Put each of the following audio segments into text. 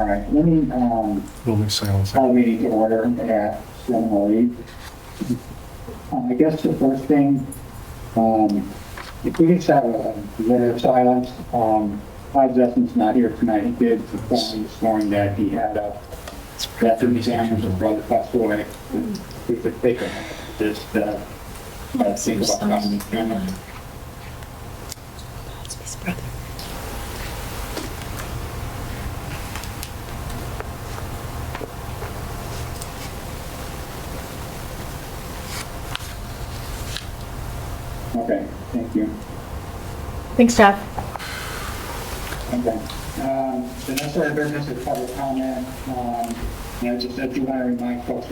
right, let me, silence. call the meeting to order at 7:08. I guess the first thing, if we just have a minute of silence, Clyde Zessman's not here tonight. He did inform me this morning that he had a death in his family, his brother passed away. We could take a minute, just, think about coming together. His brother. Okay, thank you. Thanks, Jeff. Okay. The next order of business is public comment. Just I do want to remind folks,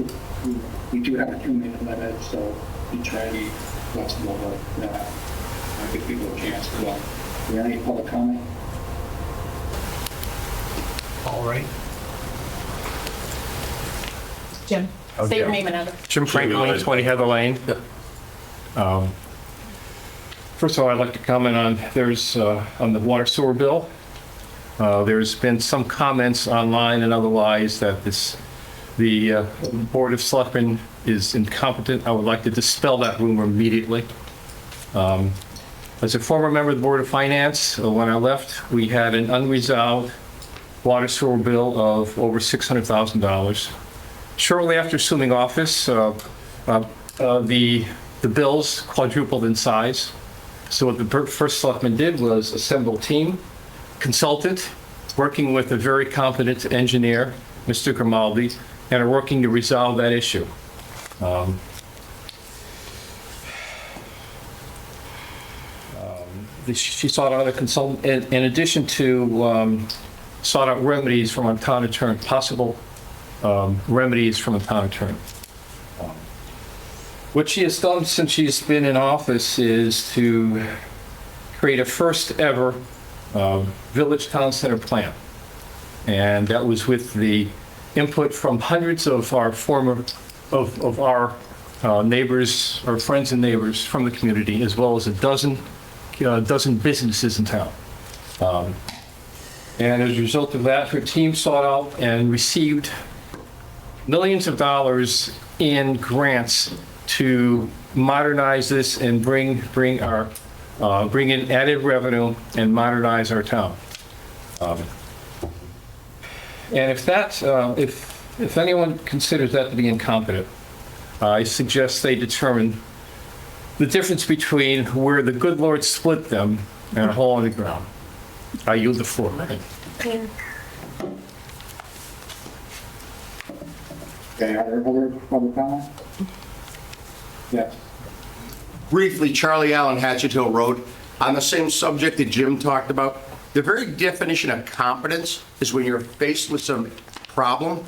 we do have a 2-minute limit, so we try to be flexible, but give people a chance to go. Is there any public comment? All right. Jim, say your name and address. Jim Franklin, 20 Heather Lane. First of all, I'd like to comment on, on the water sewer bill. There's been some comments online and otherwise that the Board of Selectmen is incompetent. I would like to dispel that rumor immediately. As a former member of the Board of Finance, when I left, we had an unresolved water sewer bill of over $600,000. Shortly after assuming office, the bills quadrupled in size. So what the first selectman did was assemble a team, consultant, working with a very competent engineer, Mr. Grimaldi, and are working to resolve that issue. She sought out a consultant, in addition to sought out remedies from a town attorney, possible remedies from a town attorney. What she has done since she's been in office is to create a first ever village town center plan. And that was with the input from hundreds of our neighbors, our friends and neighbors from the community, as well as a dozen businesses in town. And as a result of that, her team sought out and received millions of dollars in grants to modernize this and bring in added revenue and modernize our town. And if anyone considers that to be incompetent, I suggest they determine the difference between where the good Lord split them and a hole in the ground. I yield the floor. Okay, are there other public comments? Yes. Briefly, Charlie Allen, Hatchet Hill Road. On the same subject that Jim talked about, the very definition of competence is when you're faced with some problem,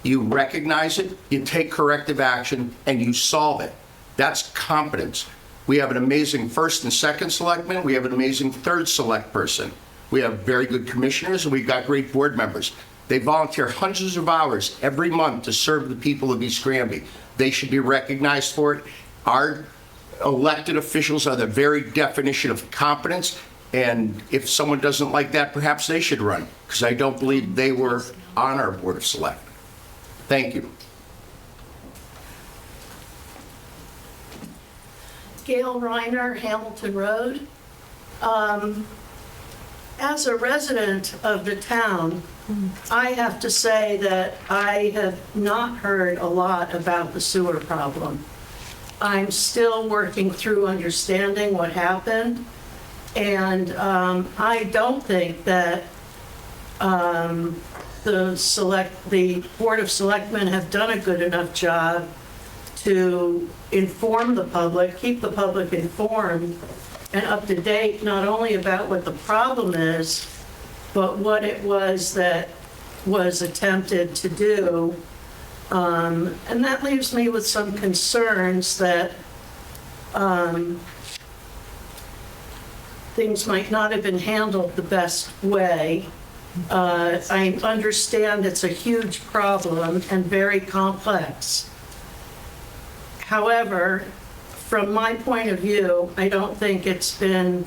you recognize it, you take corrective action, and you solve it. That's competence. We have an amazing first and second selectman. We have an amazing third select person. We have very good commissioners, and we've got great board members. They volunteer hundreds of hours every month to serve the people of East Granby. They should be recognized for it. Our elected officials are the very definition of competence, and if someone doesn't like that, perhaps they should run, because I don't believe they were on our Board of Selectmen. Thank you. Gail Reiner, Hamilton Road. As a resident of the town, I have to say that I have not heard a lot about the sewer problem. I'm still working through understanding what happened, and I don't think that the Board of Selectmen have done a good enough job to inform the public, keep the public informed and up to date, not only about what the problem is, but what it was that was attempted to do. And that leaves me with some concerns that things might not have been handled the best way. I understand it's a huge problem and very complex. However, from my point of view, I don't think there's been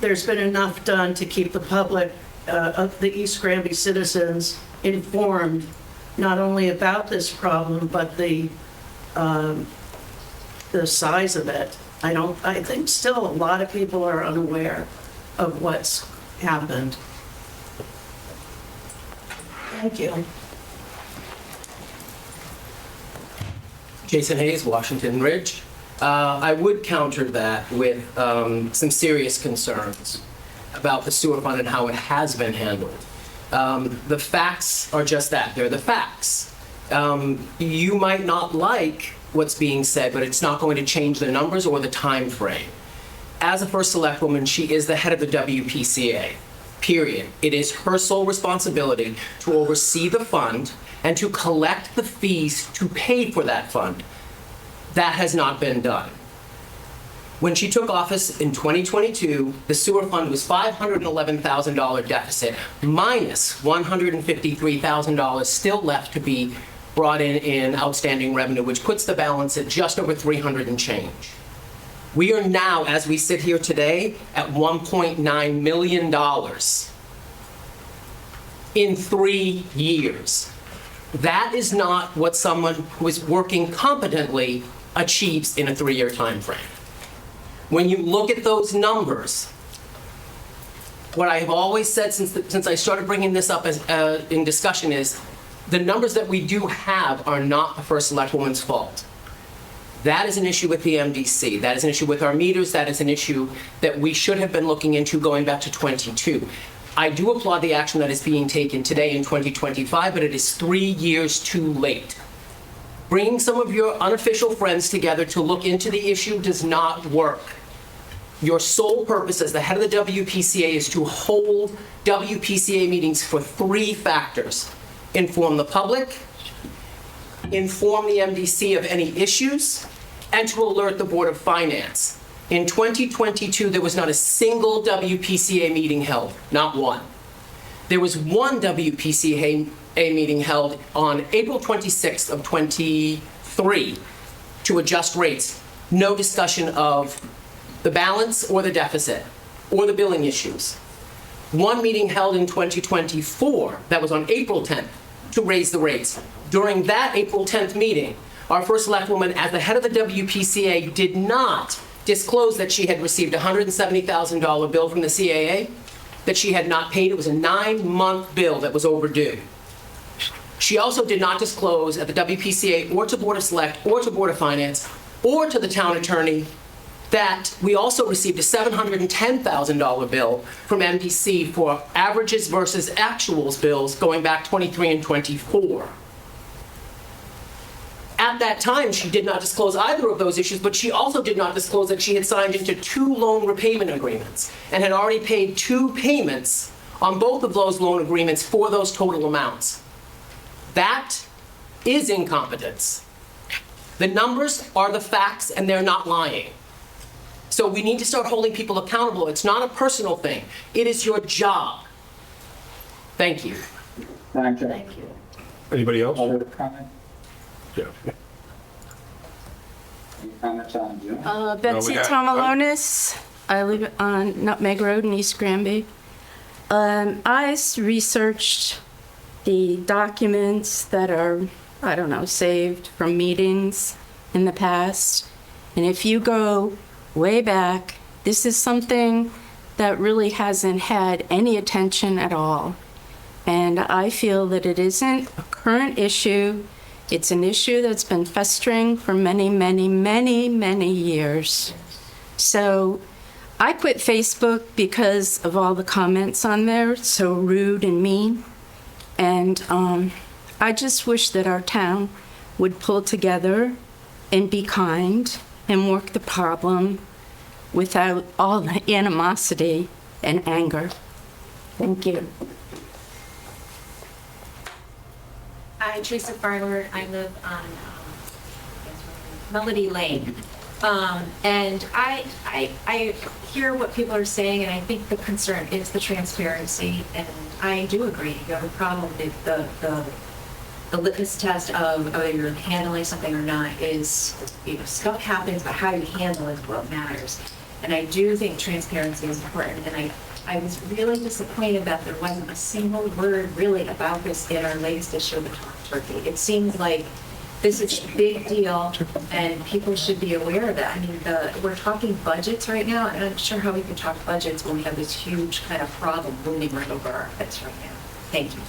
enough done to keep the public, the East Granby citizens informed, not only about this problem, but the size of it. I think still a lot of people are unaware of what's happened. Thank you. Jason Hayes, Washington Ridge. I would counter that with some serious concerns about the sewer fund and how it has been handled. The facts are just that. They're the facts. You might not like what's being said, but it's not going to change the numbers or the time frame. As a first selectwoman, she is the head of the WPCA, period. It is her sole responsibility to oversee the fund and to collect the fees to pay for that fund. That has not been done. When she took office in 2022, the sewer fund was $511,000 deficit, minus $153,000 still left to be brought in outstanding revenue, which puts the balance at just over 300 and change. We are now, as we sit here today, at $1.9 million in 3 years. That is not what someone who is working competently achieves in a 3-year time frame. When you look at those numbers, what I have always said since I started bringing this up as in discussion is, the numbers that we do have are not the first selectwoman's fault. That is an issue with the MDC. That is an issue with our meters. That is an issue that we should have been looking into going back to 22. I do applaud the action that is being taken today in 2025, but it is 3 years too late. Bringing some of your unofficial friends together to look into the issue does not work. Your sole purpose as the head of the WPCA is to hold WPCA meetings for 3 factors: inform the public, inform the MDC of any issues, and to alert the Board of Finance. In 2022, there was not a single WPCA meeting held, not one. There was one WPCA meeting held on April 26th of 23 to adjust rates. No discussion of the balance or the deficit or the billing issues. One meeting held in 2024, that was on April 10th, to raise the rates. During that April 10th meeting, our first selectwoman, as the head of the WPCA, did not disclose that she had received a $170,000 bill from the CAA that she had not paid. It was a 9-month bill that was overdue. She also did not disclose at the WPCA or to Board of Select or to Board of Finance or to the town attorney that we also received a $710,000 bill from MDC for averages versus actuals bills going back 23 and 24. At that time, she did not disclose either of those issues, but she also did not disclose that she had signed into 2 loan repayment agreements and had already paid 2 payments on both of those loan agreements for those total amounts. That is incompetence. The numbers are the facts, and they're not lying. So we need to start holding people accountable. It's not a personal thing. It is your job. Thank you. Thank you. Thank you. Anybody else? Other comments? Yeah. Any comments on Jim? Betsy we got- Tomalonis. I live on Nutmeg Road in East Granby. I researched the documents that are, I don't know, saved from meetings in the past. And if you go way back, this is something that really hasn't had any attention at all. And I feel that it isn't a current issue. It's an issue that's been festering for many, many, many, many years. So I quit Facebook because of all the comments on there. It's so rude and mean. And I just wish that our town would pull together and be kind and work the problem without all the animosity and anger. Thank you. Hi, Teresa Farler. I live on Melody Lane. And I hear what people are saying, and I think the concern is the transparency. And I do agree. You have a problem with the litmus test of whether you're handling something or not is, you know, stuff happens, but how you handle it is what matters. And I do think transparency is important. And I was really disappointed that there wasn't a single word really about this in our latest issue of the Talk Turkey. It seems like this is a big deal and people should be aware of that. I mean, we're talking budgets right now, and I'm not sure how we can talk budgets when we have this huge kind of problem looming right over our heads right now. Thank you.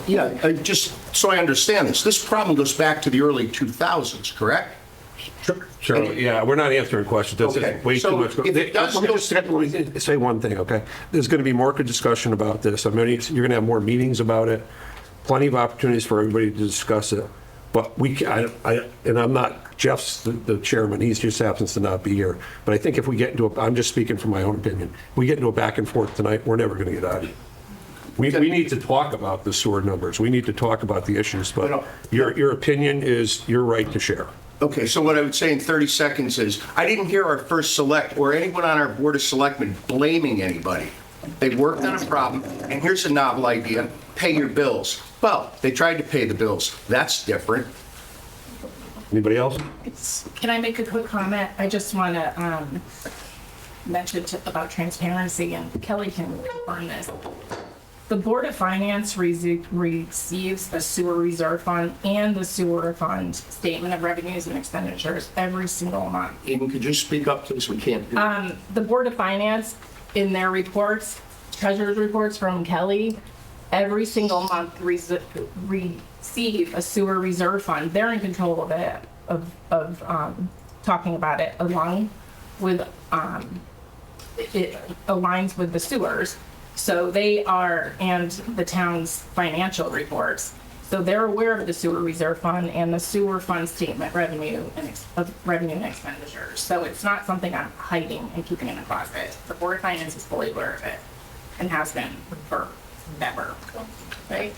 Yeah, just so I understand this, this problem goes back to the early 2000s, correct? Sure, yeah, we're not answering questions. That's Okay, way so too much. if it does Let me say one thing, okay? There's going to be more discussion about this. I mean, you're going to have more meetings about it, plenty of opportunities for everybody to discuss it. But and I'm not, Jeff's the chairman, he's just happens to not be here. But I think if we get into I'm just speaking from my own opinion, we get into a back and forth tonight, we're never going to get out of it. We need to talk about the sewer numbers. We need to talk about the issues, but your opinion is your right to share. Okay, so what I would say in 30 seconds is, I didn't hear our first select or anyone on our Board of Selectmen blaming anybody. They worked on a problem, and here's a novel idea, pay your bills. Well, they tried to pay the bills. That's different. Anybody else? Can I make a quick comment? I just want to mention about transparency, and Kelly can confirm this. The Board of Finance receives the sewer reserve fund and the sewer fund statement of revenues and expenditures every single month. Eden, could you speak up, please? We can't hear. The Board of Finance, in their reports, treasurer's reports from Kelly, every single month receive a sewer reserve fund. They're in control of it, of talking about it, along with, it aligns with the sewers. So they are, and the town's financial reports. So they're aware of the sewer reserve fund and the sewer fund statement revenue and expenditures. So it's not something I'm hiding and keeping in a closet. The Board of Finance is fully aware of it and has been for ever, right?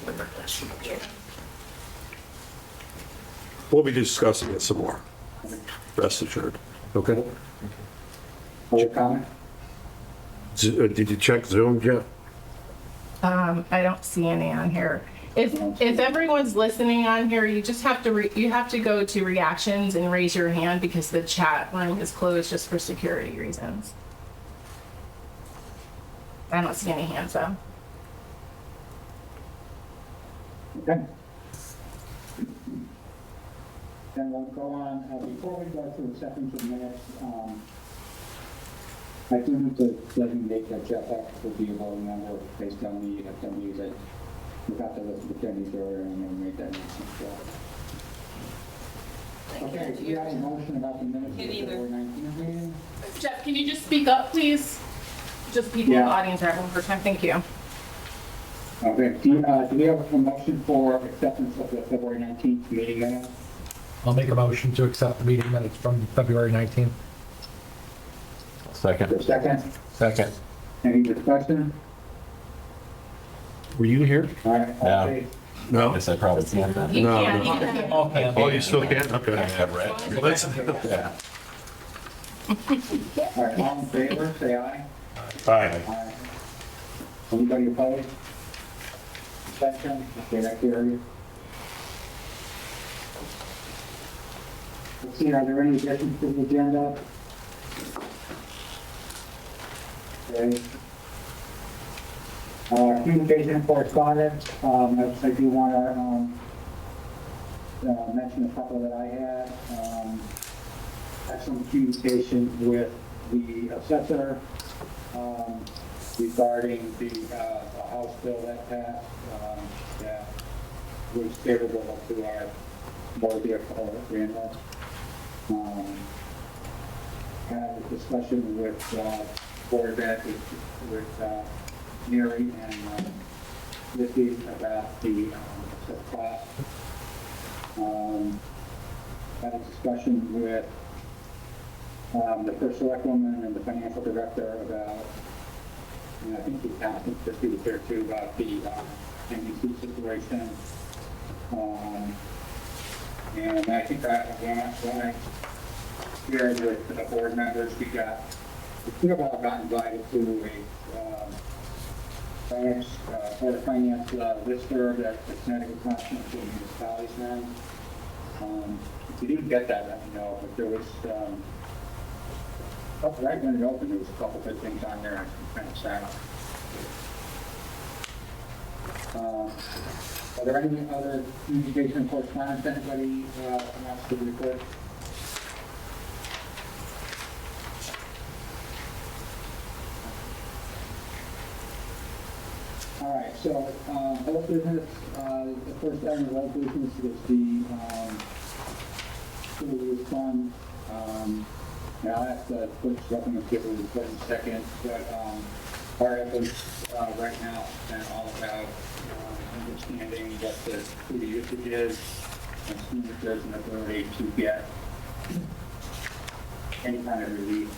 We'll be discussing it some more. Rest assured. Okay? Other comment? Did you check Zoom, Jeff? I don't see any on here. If everyone's listening on here, you just have to you have to go to reactions and raise your hand because the chat room is closed just for security reasons. I don't see any hands though. Okay. Then we'll go on, before we go to acceptance of minutes, I do need to designate that Jeff X will be a voting member based on the attendees. I forgot to list the attendees earlier and then made that announcement. Okay, we have a motion about the minutes of the February 19th meeting. Jeff, can you just speak up, please? Just people in the audience are having for time. Thank you. Okay, do we have a motion for acceptance of the February 19th meeting minutes? I'll make a motion to accept the meeting minutes from February 19th. Second. Second. Any discussion? Were you here? All right. Yeah. Okay. No? Yes, I probably can't. You No, can't. no. You can't. Oh, you still can? Okay. Let's- All right, all in favor, say aye. Aye. Aye. Anybody opposed? Abstention? Okay, that carries. Let's see, are there any additions to the agenda? Okay. Communication and correspondence, I do want to mention a couple that I had. Had some communication with the assessor regarding the House bill that passed that was favorable to our motor vehicle rental. Had a discussion with Board of Ed with Mary and Missy about the assessed class. Had a discussion with the first select woman and the financial director about, and I think the accountant just was there too, about the NBC situation. And I think that when I shared with the board members, we could have all got invited to a Board of Finance listserv that the Connecticut Constitution municipalities now. If you didn't get that, let me know, but there was Right when it opened, there was a couple good things on there, I kind of sad. Are there any other communication or correspondence anybody wants to report? All right, so, old business, the first item of old business is the, school use fund. And I'll ask the clerk's representative to give a report in a second, but, our efforts, right now, and all about, understanding what who the usage is, and seeing if there's an ability to get any kind of relief,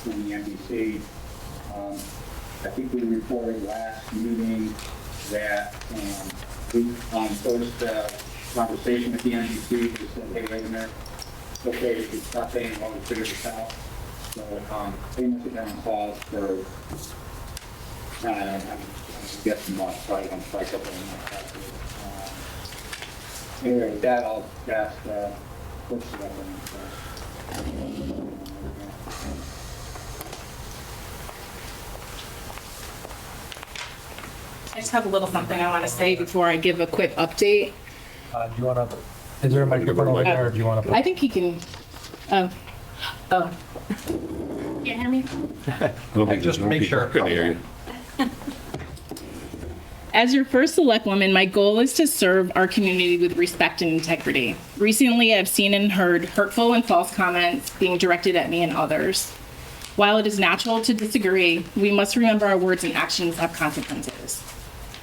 from the NBC. I think we reported last meeting that, we, on first, conversation with the NBC, they said, hey, wait a minute, it's okay, if you stop paying while we figure this out. So, payments are down calls for, I'm guessing not, probably gonna spike up on that. Anyway, with that, I'll ask, what's the other I just have a little something I want to say before I give a quick update. Do you want to, is there a microphone over there, or do you want to? I think he can, oh. Can't hear me? Just make sure. Couldn't hear you. As your first select woman, my goal is to serve our community with respect and integrity. Recently, I've seen and heard hurtful and false comments being directed at me and others. While it is natural to disagree, we must remember our words and actions have consequences.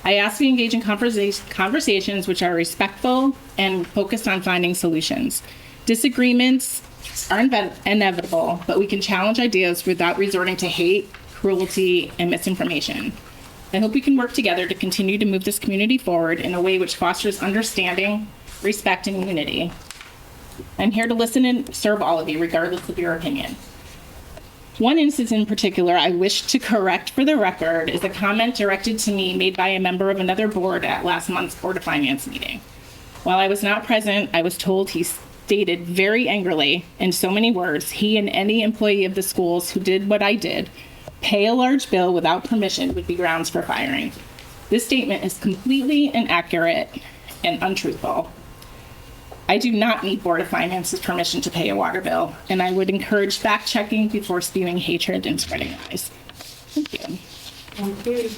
I ask we engage in conversations which are respectful and focused on finding solutions. Disagreements are inevitable, but we can challenge ideas without resorting to hate, cruelty, and misinformation. I hope we can work together to continue to move this community forward in a way which fosters understanding, respect, and unity. I'm here to listen and serve all of you, regardless of your opinion. One instance in particular I wish to correct for the record is a comment directed to me made by a member of another board at last month's Board of Finance meeting. While I was not present, I was told he stated very angrily, in so many words, he and any employee of the schools who did what I did, pay a large bill without permission, would be grounds for firing. This statement is completely inaccurate and untruthful. I do not need Board of Finance's permission to pay a water bill, and I would encourage fact-checking before spewing hatred and spreading lies. Thank you. Thank you.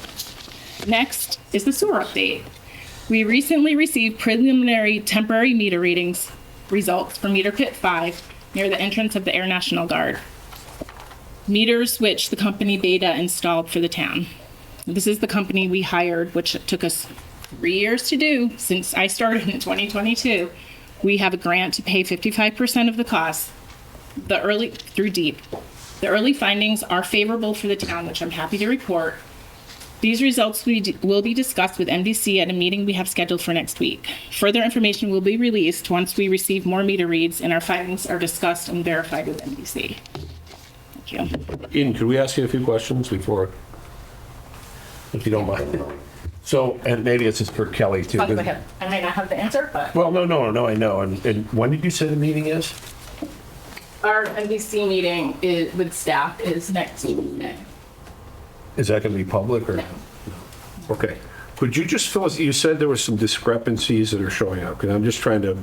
Next is the sewer update. We recently received preliminary temporary meter readings results for meter pit 5 near the entrance of the Air National Guard. Meters which the company Beta installed for the town. This is the company we hired, which took us 3 years to do since I started in 2022. We have a grant to pay 55% of the cost through DEEP. The early findings are favorable for the town, which I'm happy to report. These results will be discussed with MDC at a meeting we have scheduled for next week. Further information will be released once we receive more meter reads and our findings are discussed and verified with MDC. Thank you. Ian, could we ask you a few questions before, if you don't mind? So, and maybe it's just for Kelly too. Go ahead. I might not have the answer, but Well, no, I know. And when did you say the meeting is? our MDC meeting with staff is next Tuesday. Is that going to be public or? No. Okay. Could you just fill us, you said there were some discrepancies that are showing up, because I'm just trying to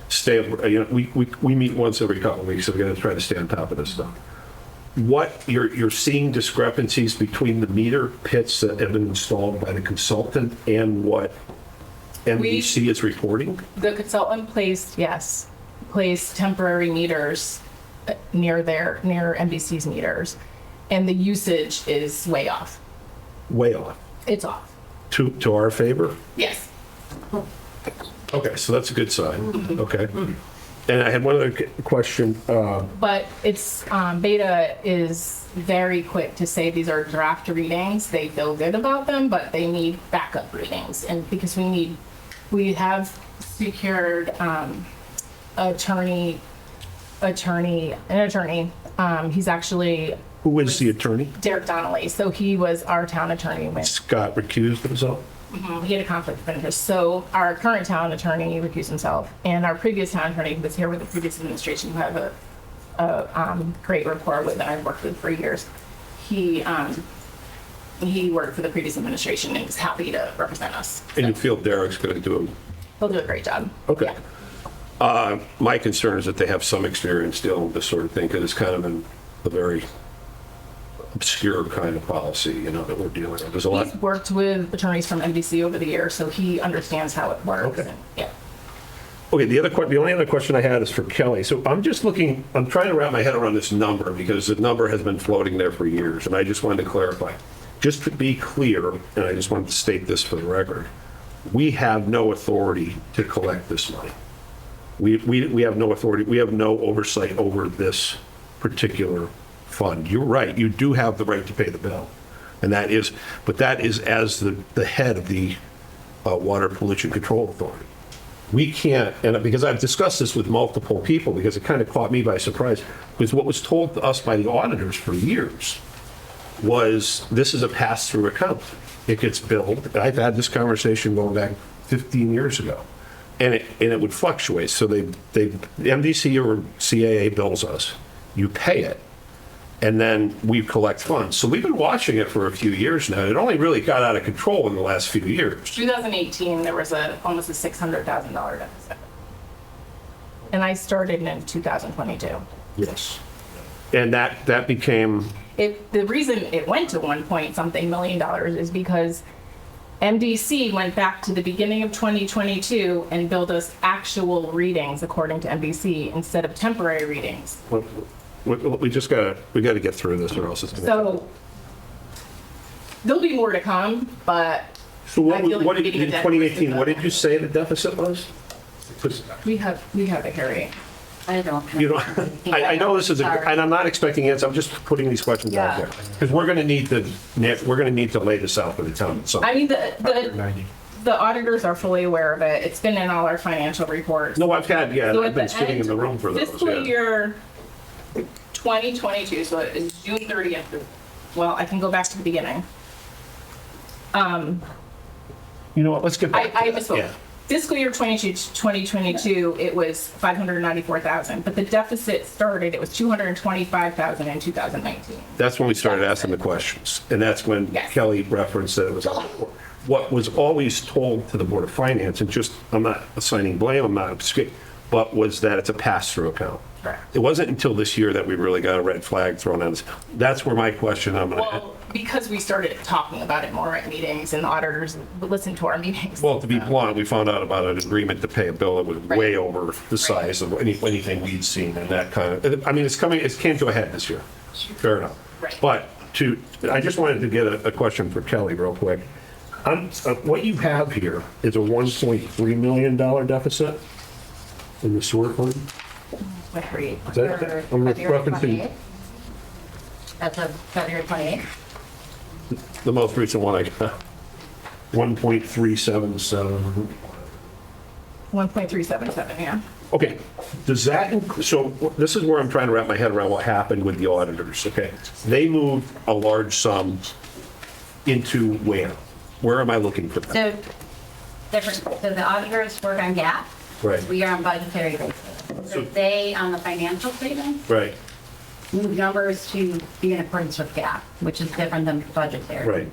stay, we meet once every couple of weeks, so we're going to try to stay on top of this stuff. What, you're seeing discrepancies between the meter pits that have been installed by the consultant and what NBC is reporting? The consultant placed temporary meters near NBC's meters, and the usage is way off. Way off. It's off. To our favor? Yes. Okay, so that's a good sign. Okay. And I had one other question. But it's, Beta is very quick to say these are draft readings. They feel good about them, but they need backup readings. And because we have secured an attorney. He's actually Who is the attorney? Derek Donnelly. So he was our town attorney when Scott recused himself? he had a conflict of interest. So our current town attorney recused himself, and our previous town attorney who was here with the previous administration who had a great rapport with and I've worked with for years. He worked for the previous administration and is happy to represent us. And you feel Derek's going to do He'll do a great job. Okay. My concern is that they have some experience dealing with this sort of thing, because it's kind of a very obscure kind of policy, you know, that we're dealing with. There's a lot. He's worked with attorneys from NBC over the years, so he understands how it works. Okay. And, yeah. Okay, the only other question I had is for Kelly. So I'm trying to wrap my head around this number, because the number has been floating there for years, and I just wanted to clarify. Just to be clear, and I just wanted to state this for the record, we have no authority to collect this money. We have no authority, we have no oversight over this particular fund. You're right, you do have the right to pay the bill. And that is as the head of the Water Pollution Control Authority. We can't, and because I've discussed this with multiple people, because it kind of caught me by surprise, because what was told to us by the auditors for years was this is a pass-through account. It gets billed. I've had this conversation going back 15 years ago, and it would fluctuate. So the MDC or CAA bills us, you pay it, and then we collect funds. So we've been watching it for a few years now. It only really got out of control in the last few years. 2018, there was almost a $600,000 deficit. And I started in 2022. Yes. And that became... The reason it went to $1 million is because MDC went back to the beginning of 2022 and billed us actual readings according to MDC instead of temporary readings. We got to get through this, or else it's going to... So there'll be more to come, but So what, I feel like what we're did, getting in a dead 2018, horse what with did you say the deficit was? we have it, Harry. I don't. You know, I know this is, and I'm not expecting answers, I'm just putting these questions out Yeah. there. Because we're going to need to lay this out for the town. So I mean, the auditors are fully aware of it. It's been in all our financial reports. No, I've So been at the sitting in the room for those. Fiscal Yeah. year 2022, so it's June 30th. Well, I can go back to the beginning. You know what, let's get back I to that. misspoke. Yeah. Fiscal year 2022, it was 594,000, but the deficit started, it was 225,000 in 2019. That's when we started asking the questions. And that's when Yes. Kelly referenced that it was, what was always told to the Board of Finance, and just, I'm not assigning blame, I'm not, but was that it's a pass-through account. Correct. It wasn't until this year that we really got a red flag thrown at us. That's where my question, Well, because we started talking about it more at meetings and the auditors listened to our meetings. well, to be blunt, we found out about an agreement to pay a bill that was way over the size of anything we'd seen, and that kind of, I mean, it came to a head this year. Fair enough. Right. But I just wanted to get a question for Kelly real quick. What you have here is a $1.3 million deficit in the sewer fund? Harry. Is that, I'm referencing That's a February 28th. the most recent one I got. 1.377. 1.377, yeah. Okay, does that, so this is where I'm trying to wrap my head around what happened with the auditors, okay? They moved a large sum into where? Where am I looking for that? So, so the auditors work on GAAP. Right. We are on budgetary basis. So they, on the financial statement, Right, move numbers to be in accordance with GAAP, which is different than budgetary. right.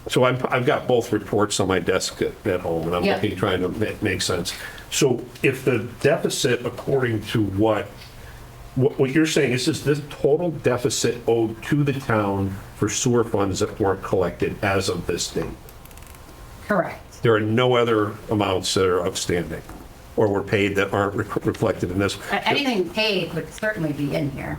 So I've got both reports on my desk at home, and I'm Yeah. looking, trying to make sense. So if the deficit, according to what you're saying, is this total deficit owed to the town for sewer funds that weren't collected as of this date? Correct. There are no other amounts that are outstanding or were paid that aren't reflected in this? Anything paid would certainly be in here.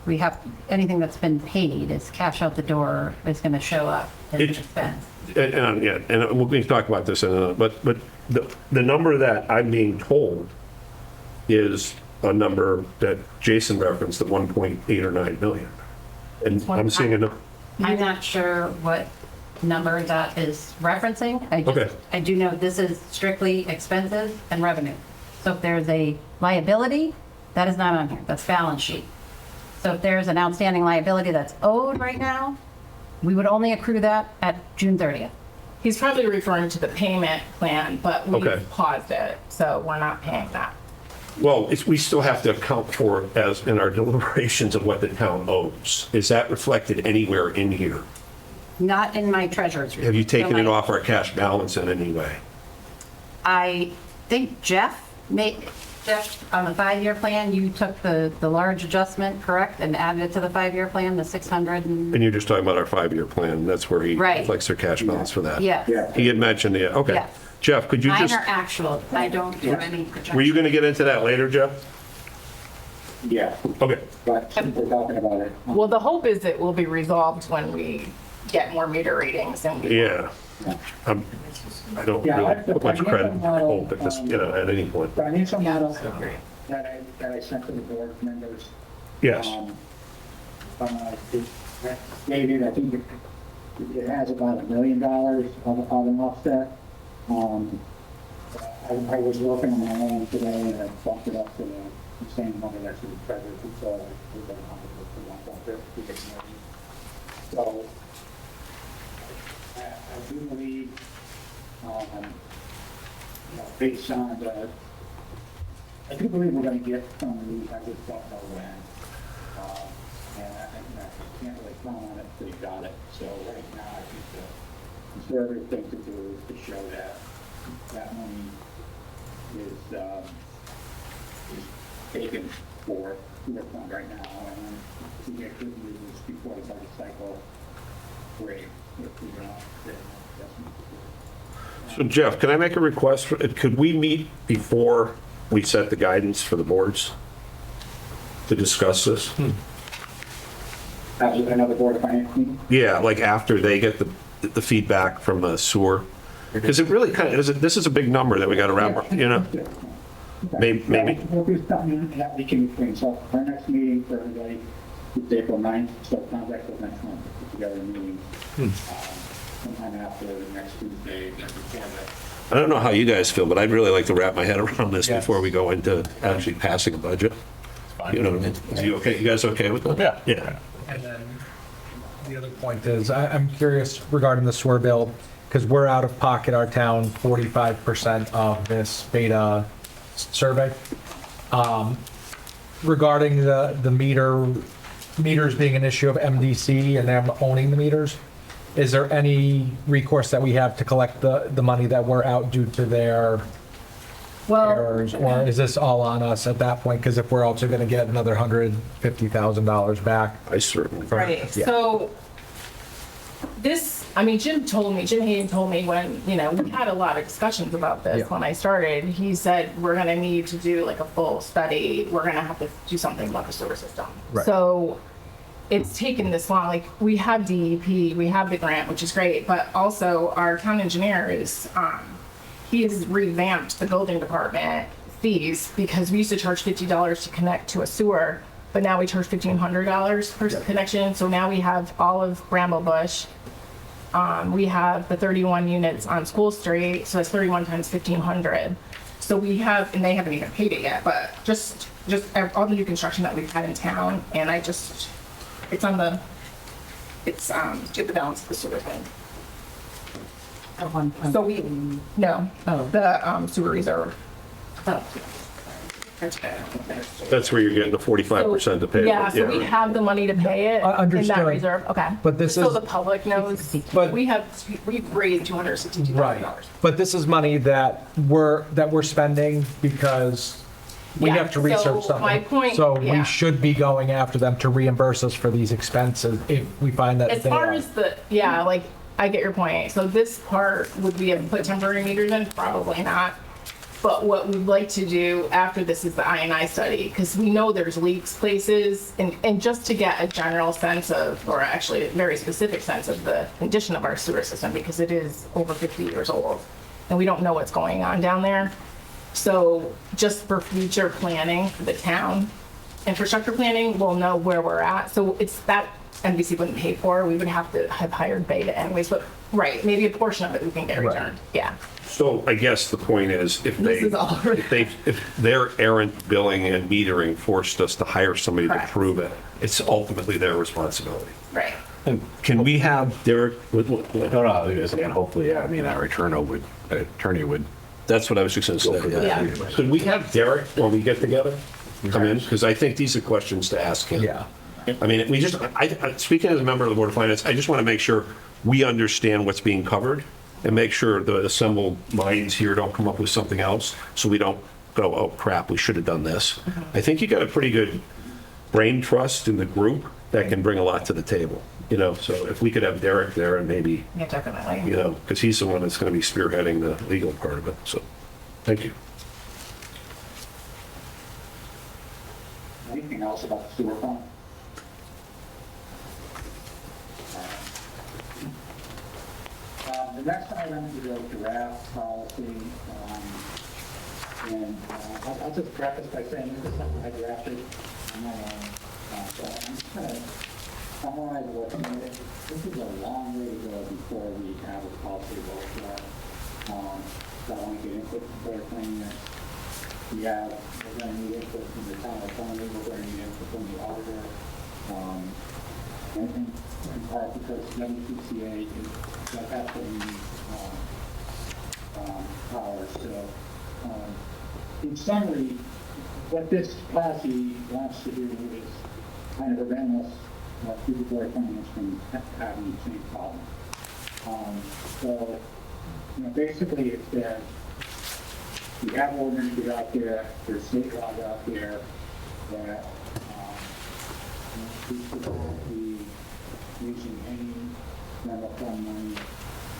We have, anything that's been paid is cash out the door is going to show up as an It- expense. And we can talk about this, but the number that I'm being told is a number that Jason referenced, the 1.8 or 9 million. And I'm seeing I'm not sure what number that is referencing. Okay. I do know this is strictly expenses and revenue. So if there's a liability, that is not on here. That's balance sheet. So if there's an outstanding liability that's owed right now, we would only accrue that at June 30th. He's probably referring to the payment plan, but Okay. we've paused it, so we're not paying that. Well, we still have to account for, as in our deliberations, of what the town owes. Is that reflected anywhere in here? Not in my treasurer's report. Have you taken So it my- off our cash balance in any way? I think Jeff, on the 5-year plan, you took the large adjustment, correct, and added it to the 5-year plan, the 600 and, And you're just talking about our 5-year plan, that's where he Right. reflects their cash balance for that? yeah. Yeah. He had mentioned it, okay. Yeah. Jeff, could you Mine just, are actual. I don't do any projections. were you going to get into that later, Jeff? Yeah, Okay. but since we're talking about it. Well, the hope is it will be resolved when we get more meter readings and we Yeah. I don't Yeah, really I- put much I credit have a model, hope at this, at any point. But I need some Yeah, models that's great. that I sent to the board members. Yes. David, I think it has about $1 million of an offset. I was working on my own today and I bumped it up to the same number that's in the treasurer, so we're going to 1.50 million. So I do believe, based on the, I do believe we're going to get some of these, I just don't know when. And I can't really count on it until you got it. So right now, I think the conservative thing to do is to show that that money is taken for the fund right now. And then if we get good news before the budget cycle, great. If we don't, then that's what So Jeff, can I make a request? Could we meet before we set the guidance for the boards to discuss this? Another board of finance meeting? Yeah, like after they get the feedback from the sewer? Because it really kind of, this is a big number that we got to wrap, you know? Maybe. We'll do something that we can bring. So our next meeting for everybody is April 9th, so contact us next month, put together a meeting. Sometime after the next Tuesday, and before that. I don't know how you guys feel, but I'd really like to wrap my head around this before we go into actually passing a budget. You know what I mean? Is you okay? You guys okay with that? Yeah. Yeah. And then the other point is, I'm curious regarding the sewer bill, because we're out of pocket, our town, 45% of this beta survey. Regarding the meters being an issue of MDC and them owning the meters, is there any recourse that we have to collect the money that we're out due to their errors? Or is this all on us at that point? Because if we're also going to get another $150,000 back. I certainly. Right, Yeah. so this, I mean, Jim Hayden told me when, we had a lot of discussions about this Yeah. when I started. He said, we're gonna need to do like a full study. We're gonna have to do something about the sewer system. Right. So it's taken this long, like, we have DEP, we have the grant, which is great, but also our town engineer is, he has revamped the building department fees because we used to charge $50 to connect to a sewer, but now we charge $1,500 per connection. So now we have all of Bramble Bush. We have the 31 units on School Street, so that's 31 times 1,500. So we have, and they haven't even paid it yet, but just all the new construction that we've had in town, and it's on the, to the balance of the sewer thing. So the sewer reserve. That's where you're getting the 45% to pay. Yeah, so we have the money to pay it in that Understood. reserve, okay. But this So is- the public knows, But- we've raised $262,000. Right, but this is money that we're spending because we Yeah, have to research so something. my point- So yeah. we should be going after them to reimburse us for these expenses if we find that As they far are. as like, I get your point. So this part, would we have put temporary meters in? Probably not. But what we'd like to do after this is the I&I study, because we know there's leaks places, and just to get a general sense of, or actually a very specific sense of the condition of our sewer system, because it is over 50 years old, and we don't know what's going on down there. So just for future planning for the town, infrastructure planning, we'll know where we're at. So it's that NBC wouldn't pay for, we would have to have hired Beta anyways, but right, maybe a portion of it we can get Right. returned, yeah. So I guess the point is, if This is all right. if their errant billing and metering forced us to hire somebody to Correct. prove it, it's ultimately their responsibility. Right. Can we have Derek, No, no, again, hopefully, I mean, our attorney would That's what I was just gonna say, yeah. Yeah. Could we have Derek, when we get together, come in? Because I think these are questions to ask him. Yeah. I mean, speaking as a member of the Board of Finance, I just want to make sure we understand what's being covered and make sure the assembled minds here don't come up with something else, so we don't go, oh crap, we should have done this. I think you got a pretty good brain trust in the group that can bring a lot to the table, you know? So if we could have Derek there and maybe, Yeah, definitely. you know, because he's the one that's going to be spearheading the legal part of it, so, thank you. Anything else about the sewer fund? The next item is a draft policy, and I'll just preface by saying this is something I drafted on my own. So I'm just going to summarize what's in it. This is a long way to go before we have a policy vote for. So I want to get input from board planners. We're going to need input from the town attorney, we're going to need input from the auditor. And in part because WPCA is, that has to be, powers. So, in summary, what this policy wants to do is kind of prevent us, through the board finance from having the same problem. So, basically it says, we have ordinances out there, there's state laws out there that, we should not be using any general fund money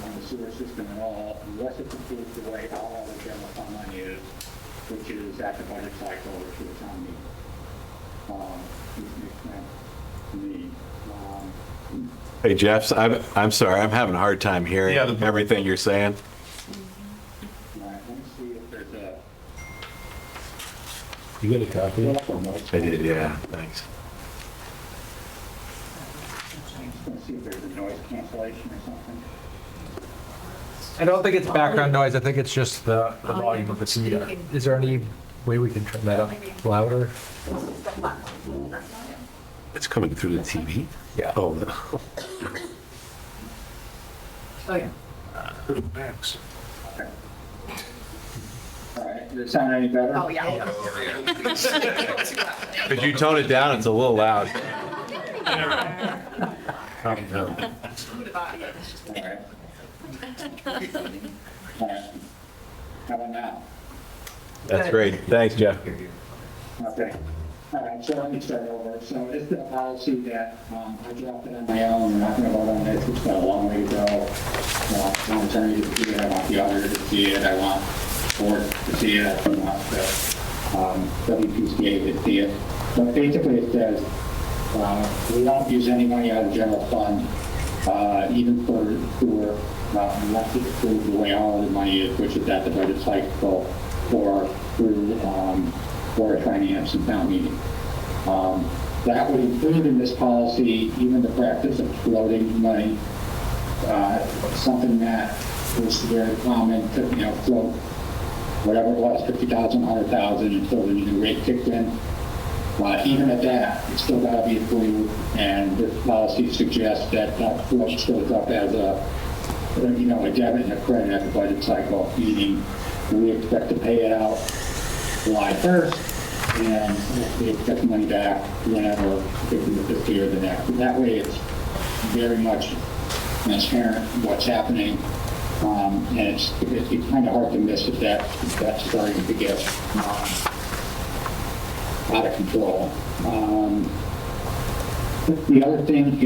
on the sewer system at all, unless it's approved the way all other general fund money is, which is at the budget cycle or through the town meeting. Which makes sense to me. Hey, Jeff, I'm sorry, I'm having a hard time hearing everything you're saying. All right, let me see if there's a. You got a copy? I did, yeah, thanks. I'm just going to see if there's a noise cancellation or something. I don't think it's background noise. I think it's just the volume of the meter. Is there any way we can turn that up louder? It's coming through the TV? Yeah. Oh, no. Oh, yeah. Max. Okay. All right, does it sound any better? Oh, yeah. Could you tone it down? It's a little loud. Calm down. All right. All right. How about now? That's great. Thanks, Jeff. Okay. All right, so let me start over. So this is a policy that I drafted on my own. I'm not going to vote on this. It's got a long way to go. I want attorney to see it. I want the auditor to see it. I want board to see it. I want the WPCA to see it. But basically it says we don't use any money out of the general fund, even for unless it's approved the way all of the money is, which is at the budget cycle or through Board of Finance and town meeting. That would include in this policy even the practice of floating money, something that was very common to, float whatever it was, 50,000, 100,000 until the new rate kicked in. Even at that, it's still got to be approved, and this policy suggests that that float shows up as a debit and a credit at the budget cycle, meaning we expect to pay it out July 1st, and we expect the money back whenever, particularly this year or the next. And that way it's very much transparent what's happening, and it's kind of hard to miss if that's starting to get out of control. The other thing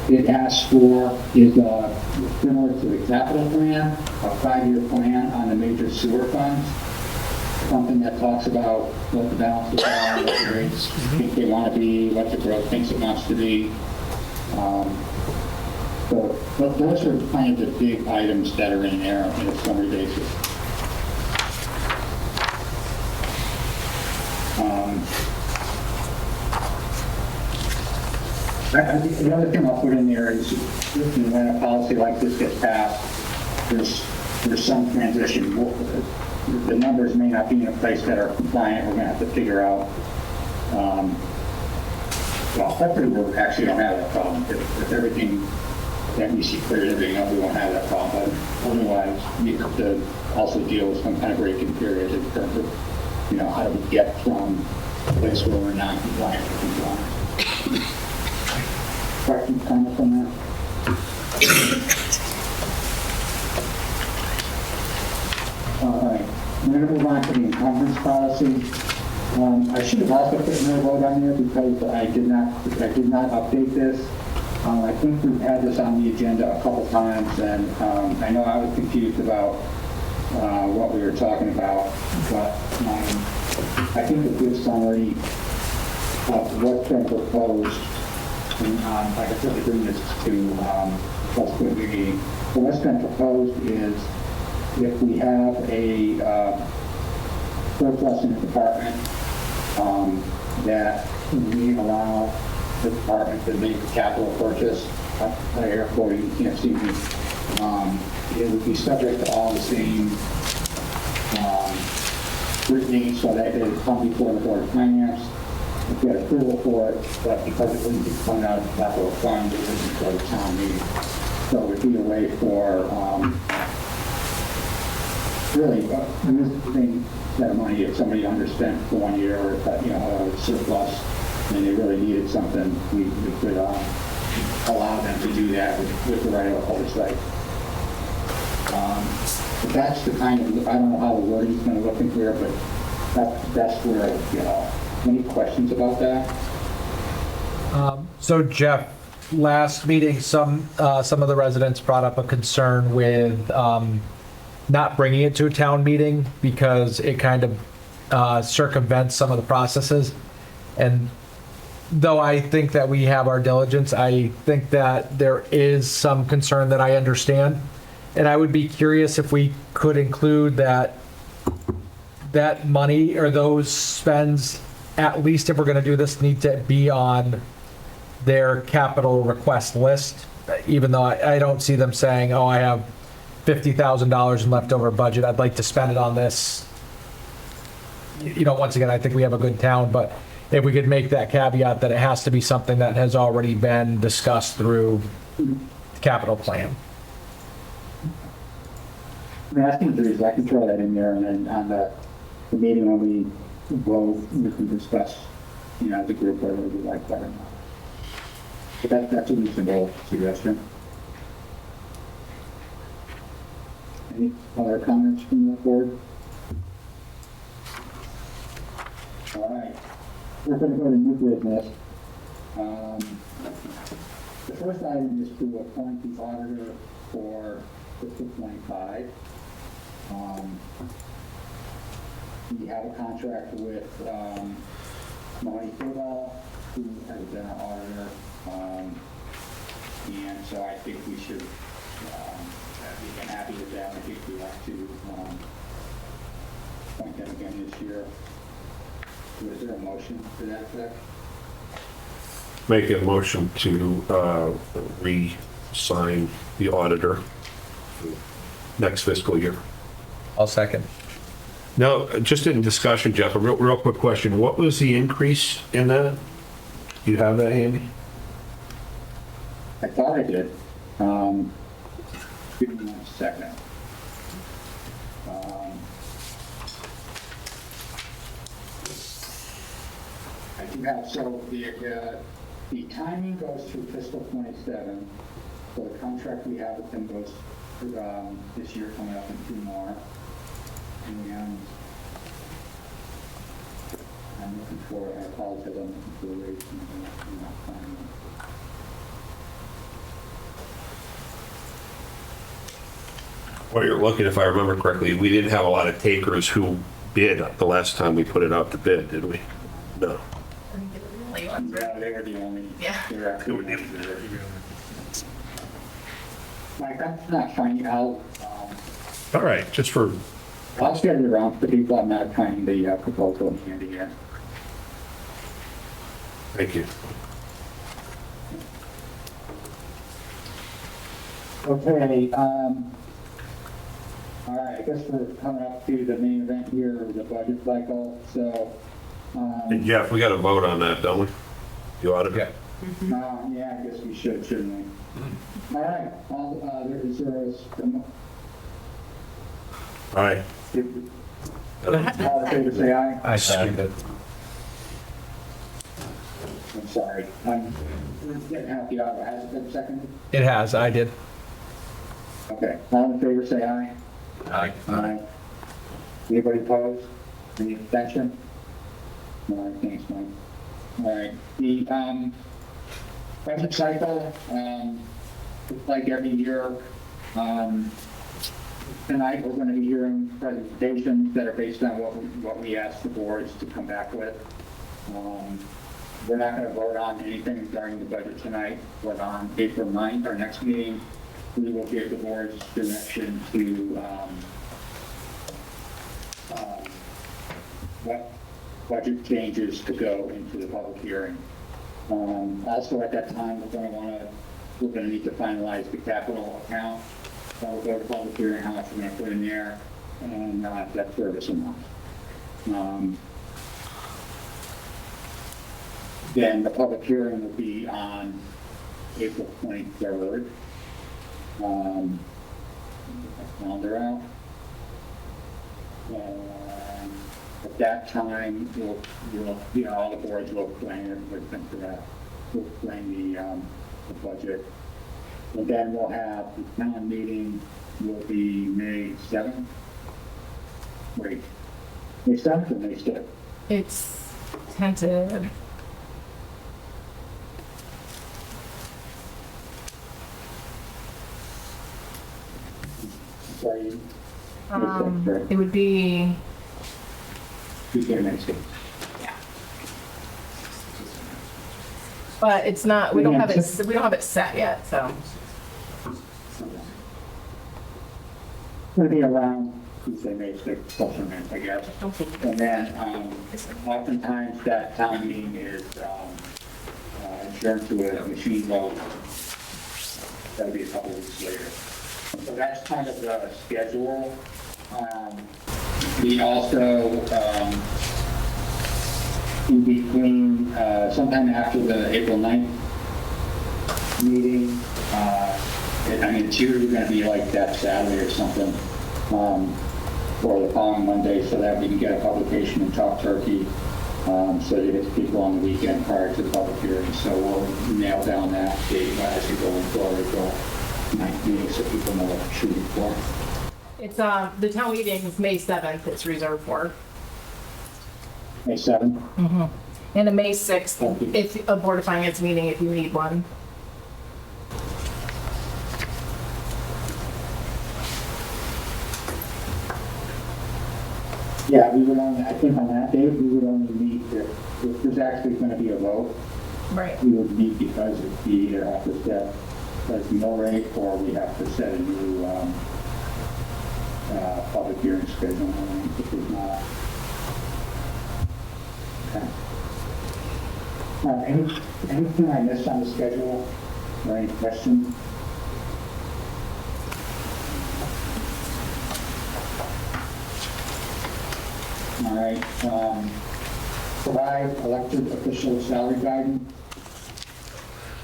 it asks for is similar to the capital plan, a 5-year plan on the major sewer funds, something that talks about what the balances are, what the rates think they want to be, what the growth thinks it wants to be. So those are kind of the big items that are in there on a summary basis. The other thing I'll put in there is when a policy like this gets passed, there's some transition. The numbers may not be in a place that are compliant. We're going to have to figure out. Well, hopefully we actually don't have that problem. If everything that we see clear to being, we won't have that problem. But otherwise, we have to also deal with some kind of break-in period in terms of, how do we get from a place where we're not compliant to compliant. Questions, comments on that? All right, I'm going to move on to the encumbrance policy. I should have also put no vote on there because I did not update this. I think we've had this on the agenda a couple times, and I know I was confused about what we were talking about, but I think a good summary of what's been proposed, and I can certainly bring this to subsequent meeting. So what's been proposed is if we have a surplus in the department, that we allow the department to make a capital purchase. At airport, you can't see me. It would be subject to all the same scrutiny, so that it would come before the Board of Finance. If we had approval for it, but because it wouldn't be coming out of the capital fund, it wouldn't go to town meeting. So it would be a way for really use the thing, that money, if somebody underspent for 1 year or a surplus, and they really needed something, we could allow them to do that with the right of oversight. But that's the kind of, I don't know how the wording's going to look in here, but that's where, any questions about that? So Jeff, last meeting, some of the residents brought up a concern with not bringing it to a town meeting because it kind of circumvents some of the processes. And though I think that we have our diligence, I think that there is some concern that I understand. And I would be curious if we could include that money or those spends, at least if we're going to do this, need to be on their capital request list, even though I don't see them saying, oh, I have $50,000 in leftover budget, I'd like to spend it on this. Once again, I think we have a good town, but if we could make that caveat that it has to be something that has already been discussed through the capital plan. I'm asking Drews, I can throw that in there, and then on the meeting when we vote, we can discuss, as a group, whether we like that or not. But that's a reasonable suggestion. Any other comments from the board? All right, we're going to go to new business. The first item is to appoint the auditor for fiscal 25. We have a contract with Mahoney Football, who has been our auditor, and so I think we should be happy with that. I think we have to appoint them again this year. Was there a motion to that effect? Make a motion to re-sign the auditor next fiscal year. I'll second. Now, just in discussion, Jeff, a real quick question. What was the increase in that? Do you have that handy? I thought I did. Give me 1 second. I do have, so the timing goes through fiscal 27. So the contract we have with them goes this year coming up in 2 more. And I'm looking for, I apologize, I'm looking for a rate. I'm not finding it. Well, you're looking, if I remember correctly, we didn't have a lot of takers who bid the last time we put it out to bid, did we? No. Yeah, they were the only. Yeah. They were the only. Mike, I'm not finding out. All right, just for, I'll send it around to people. I'm not finding the proposal in handy yet. thank you. Okay, all right, I guess we're coming up to the main event here, the budget cycle, so. And Jeff, we got to vote on that, don't we? The auditor? Yeah. Yeah, I guess we should, shouldn't we? All right, is there All right. all in favor, say aye. I second it. I'm sorry, I'm getting happy out of it. Has it been seconded? It has, I did. Okay, all in favor, say aye. Aye. Aye. Anybody opposed? Any abstention? All right, thanks, Mike. All right, the, budget cycle, like every year, tonight we're gonna be hearing presentations that are based on what we asked the boards to come back with. We're not gonna vote on anything during the budget tonight, but on April 9th, our next meeting, we will give the board's direction to, what budget changes to go into the public hearing. Also at that time, we're gonna need to finalize the capital account. So we'll go to public hearing, how much we're gonna put in there, and, that service amount. Then the public hearing will be on April 23rd. Calendar out. At that time, all the boards will explain everything for that. We'll explain the budget. And then we'll have the town meeting will be May 7th. Wait, May 7th or May 6th? It's tentative. Sorry. May 6th, right? It would be, Tuesday, May 6th. but it's not, we don't have it set yet, so. It's going to be around Tuesday, May 6th, plus or minus, I guess. And then oftentimes that town meeting is adjourned to a machine vote. That'll be a couple weeks later. So that's kind of the schedule. We also, in between, sometime after the April 9th meeting, it's usually going to be like that Saturday or something, or the following Monday, so that we can get a publication and talk turkey, so that it's people on the weekend prior to the public hearing. So we'll nail down that date as we go into our April 9th meeting, so people know what to shoot for. It's, the town meeting is May 7th, it's reserved for. May 7th? And the May 6th, if a Board of Finance meeting, if you need one. Yeah, we would only, I think on that date, we would only meet if there's actually going to be a vote. Right. We would meet because we either have to set a mill rate or we have to set a new public hearing schedule. If it's not. Okay. Anything I missed on the schedule or any questions? All right, provide elected official salary guidance.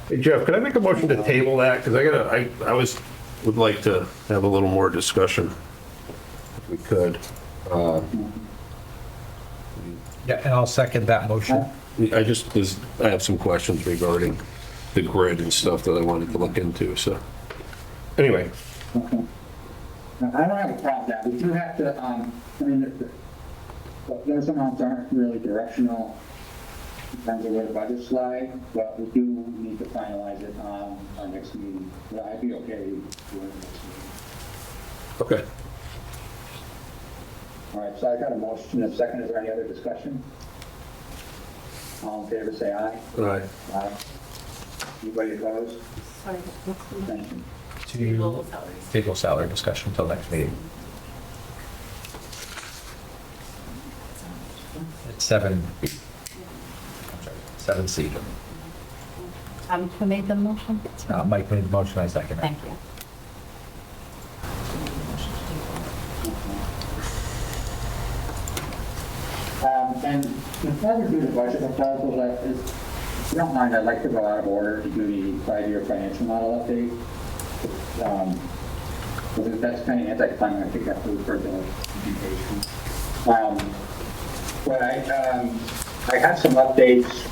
Hey, Jeff, could I make a motion to table that? Because would like to have a little more discussion, if we could. Yeah, and I'll second that motion. I have some questions regarding the grid and stuff that I wanted to look into, so. Anyway, Okay. Now, I don't have a problem with that. We do have to, those amounts aren't really directional in terms of where the budget's lie, but we do need to finalize it on our next meeting. But I'd be okay doing it next meeting. okay. All right, so I got a motion and a second. Is there any other discussion? All in favor, say aye. All right. Aye. Anybody opposed? Thank you. To table salary discussion until next meeting. It's 7C. Who made the motion? Mike made the motion, I second it. Thank you. And before we do the budget proposal, If you don't mind, I'd like to go out of order to do the 5-year financial model update. Because that's kind of anticlimactic after we've heard the presentation. But I have some updates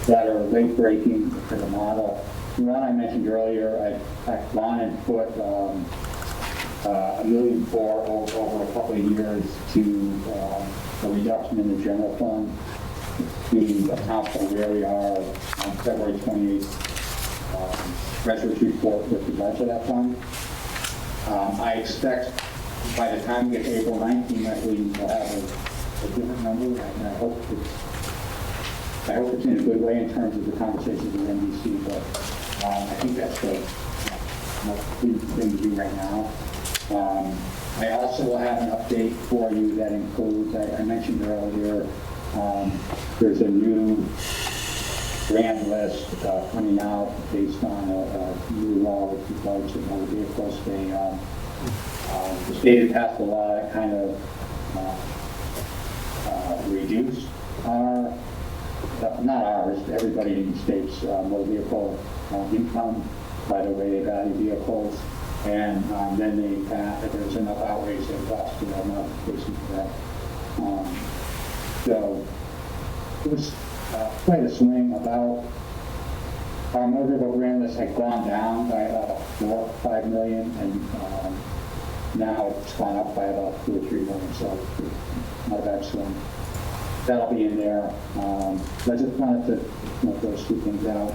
that are late breaking for the model. The one I mentioned earlier, I've gone and put $1.4 million over a couple of years to a reduction in the general fund to account for where we are on February 28th treasurer's report with regard to that fund. I expect by the time we get to April 19th that we will have a different number, and I hope it's in a good way in terms of the conversations with NBC, but I think that's the most key thing to do right now. I also will have an update for you that includes, I mentioned earlier, there's a new grand list coming out based on a new law with regards to motor vehicles. The state had passed a law that kind of reduced our, not ours, everybody in the state's motor vehicle income by the way they value vehicles. And then there's enough outrage that cost modification for that. So it was quite a swing. About our motor vehicle grand list had gone down by about 4 or 5 million, and now it's gone up by about 2 or 3 million. So not a bad swing. That'll be in there. So I just wanted to point those two things out.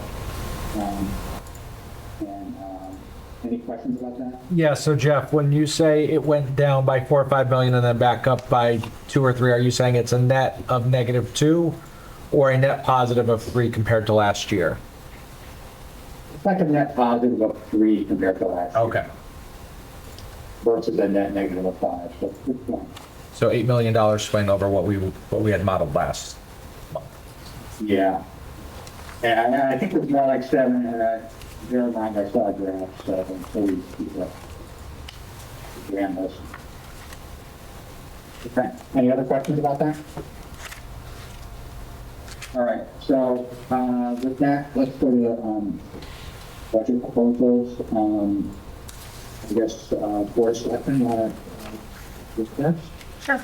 Any questions about that? Yeah, so Jeff, when you say it went down by 4 or 5 million and then back up by 2 or 3, are you saying it's a net of -2 or a net positive of 3 compared to last year? It's like a net positive of 3 compared to last year. Okay. Versus a net negative of 5. So good point. So $8 million swing over what we had modeled last month. Yeah. And I think it was more like 7, and bear in mind I saw a graph, so we keep the grand list. Okay. Any other questions about that? All right. So with that, let's go to budget proposals. I guess Board of Selectmen want to discuss? Sure.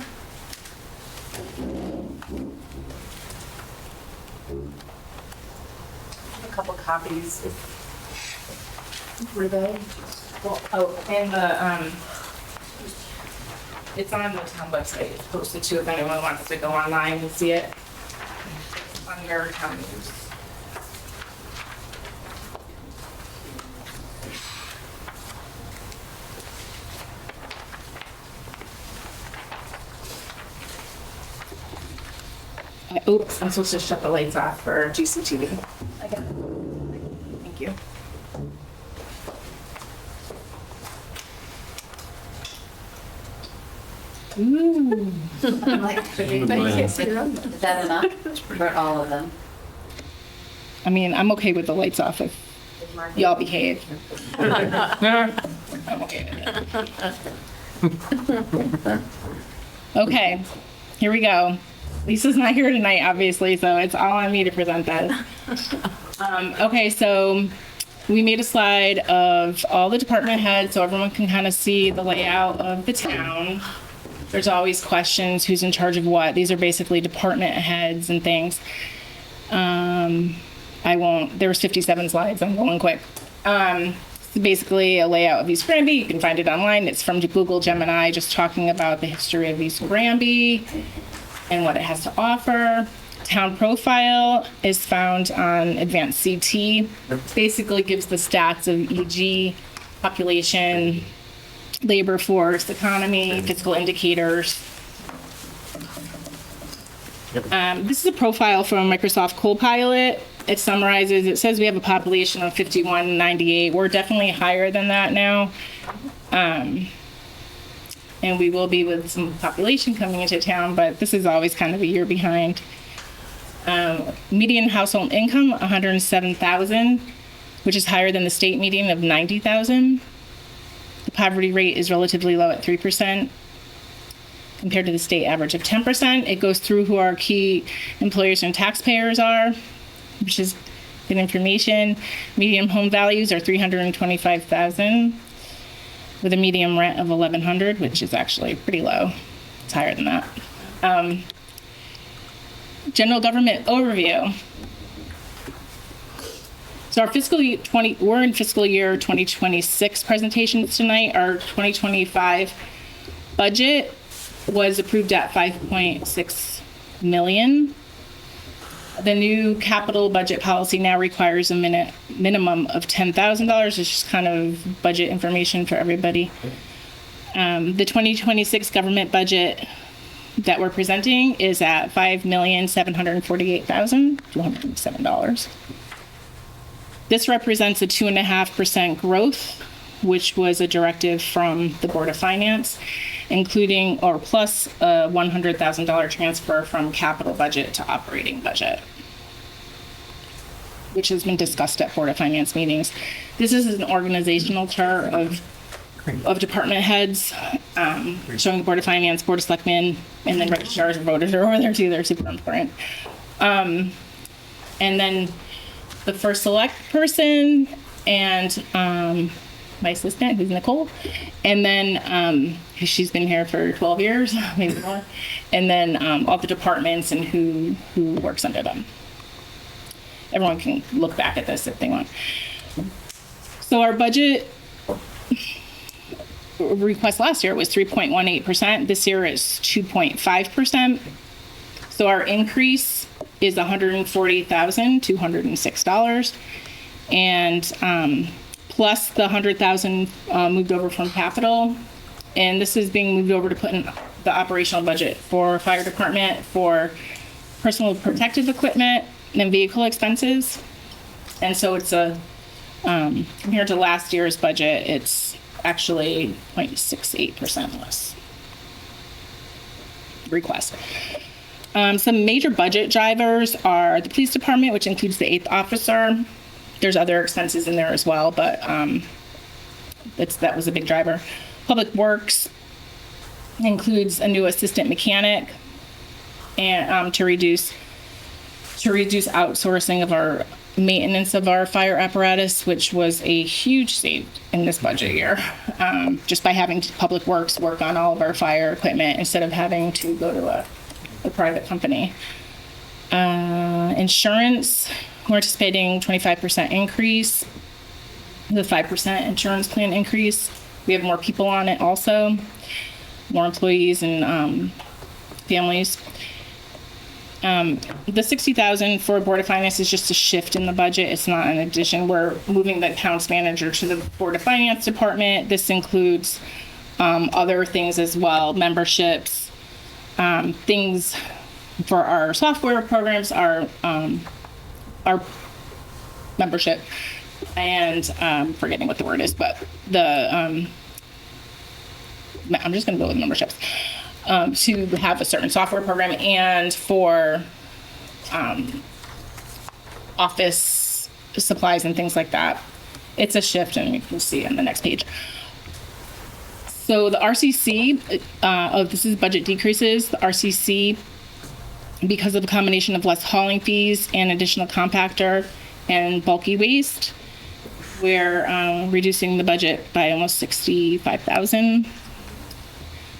A couple copies. Were they? Well, oh, and it's on the town website. It's posted to if anyone wants to go online and see it. Under town news. Oops, I'm supposed to shut the lights off for GCTV. Okay. Thank you. I'm like, is that enough for all of them? I mean, I'm okay with the lights off if y'all behave. I'm okay with it. Okay, here we go. Lisa's not here tonight, obviously, so it's all on me to present this. Okay, so we made a slide of all the department heads so everyone can kind of see the layout of the town. There's always questions, who's in charge of what. These are basically department heads and things. There was 57 slides, I'm going quick. It's basically a layout of East Granby. You can find it online. It's from Google Gemini, just talking about the history of East Granby and what it has to offer. Town profile is found on Advanced CT. Basically gives the stats of EG, population, labor force, economy, fiscal indicators. This is a profile from Microsoft Copilot. It summarizes, it says we have a population of 5198. We're definitely higher than that now. And we will be with some population coming into town, but this is always kind of a year behind. Median household income, 107,000, which is higher than the state median of 90,000. The poverty rate is relatively low at 3% compared to the state average of 10%. It goes through who our key employers and taxpayers are, which is Good information. Median home values are $325,000 with a median rent of $1,100, which is actually pretty low. It's higher than that. General government overview. So our we're in fiscal year 2026 presentations tonight. Our 2025 budget was approved at 5.6 million. The new capital budget policy now requires a minimum of $10,000. It's just kind of budget information for everybody. The 2026 government budget that we're presenting is at $5,748,207. This represents a 2.5% growth, which was a directive from the Board of Finance, including or plus a $100,000 transfer from capital budget to operating budget, which has been discussed at Board of Finance meetings. This is an organizational chart of department heads, showing the Board of Finance, Board of Selectmen, and then registrars and voters are over there too. They're super important. And then the first select person and my assistant, who's Nicole, and then she's been here for 12 years, maybe more, and then all the departments and who works under them. Everyone can look back at this if they want. So our budget request last year was 3.18%. This year is 2.5%. So our increase is $140,206, and plus the $100,000 moved over from capital, and this is being moved over to put in the operational budget for fire department, for personal protective equipment and vehicle expenses. And so it's a compared to last year's budget, it's actually 0.68% less request. Some major budget drivers are the police department, which includes the 8th officer. There's other expenses in there as well, but that was a big driver. Public Works includes a new assistant mechanic, and to reduce outsourcing of our maintenance of our fire apparatus, which was a huge save in this budget year, just by having Public Works work on all of our fire equipment instead of having to go to a private company. Insurance, we're anticipating 25% increase, the 5% insurance plan increase. We have more people on it also, more employees and families. The $60,000 for Board of Finance is just a shift in the budget. It's not an addition. We're moving the accounts manager to the Board of Finance department. This includes other things as well, memberships, things for our software programs, our membership, and forgetting what the word is, but I'm just going to go with memberships. To have a certain software program, and for office supplies and things like that. It's a shift, and you can see on the next page. So the RCC, this is budget decreases. The RCC, because of the combination of less hauling fees and additional compactor and bulky waste, we're reducing the budget by almost $65,000.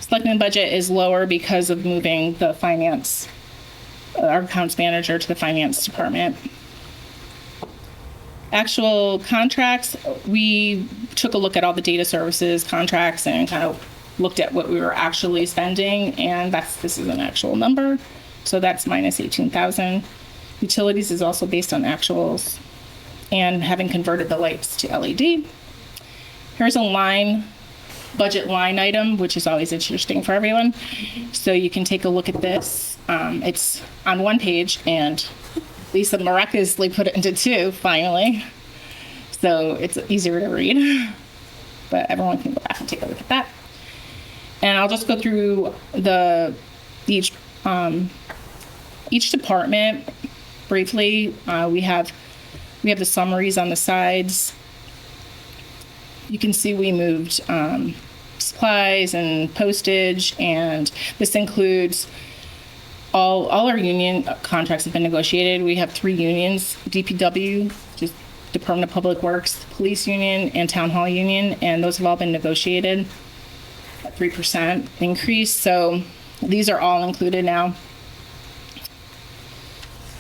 Selectmen budget is lower because of moving the our accounts manager to the finance department. Actual contracts, we took a look at all the data services contracts and kind of looked at what we were actually spending, and this is an actual number. So that's minus $18,000. Utilities is also based on actuals and having converted the lights to LED. Here's a budget line item, which is always interesting for everyone. So you can take a look at this. It's on one page, and Lisa miraculously put it into two, finally. So it's easier to read, but everyone can go back and take a look at that. And I'll just go through each department briefly. We have the summaries on the sides. You can see we moved supplies and postage, and this includes all our union contracts have been negotiated. We have 3 unions, DPW, just Department of Public Works, Police Union, and Town Hall Union, and those have all been negotiated at 3% increase. So these are all included now.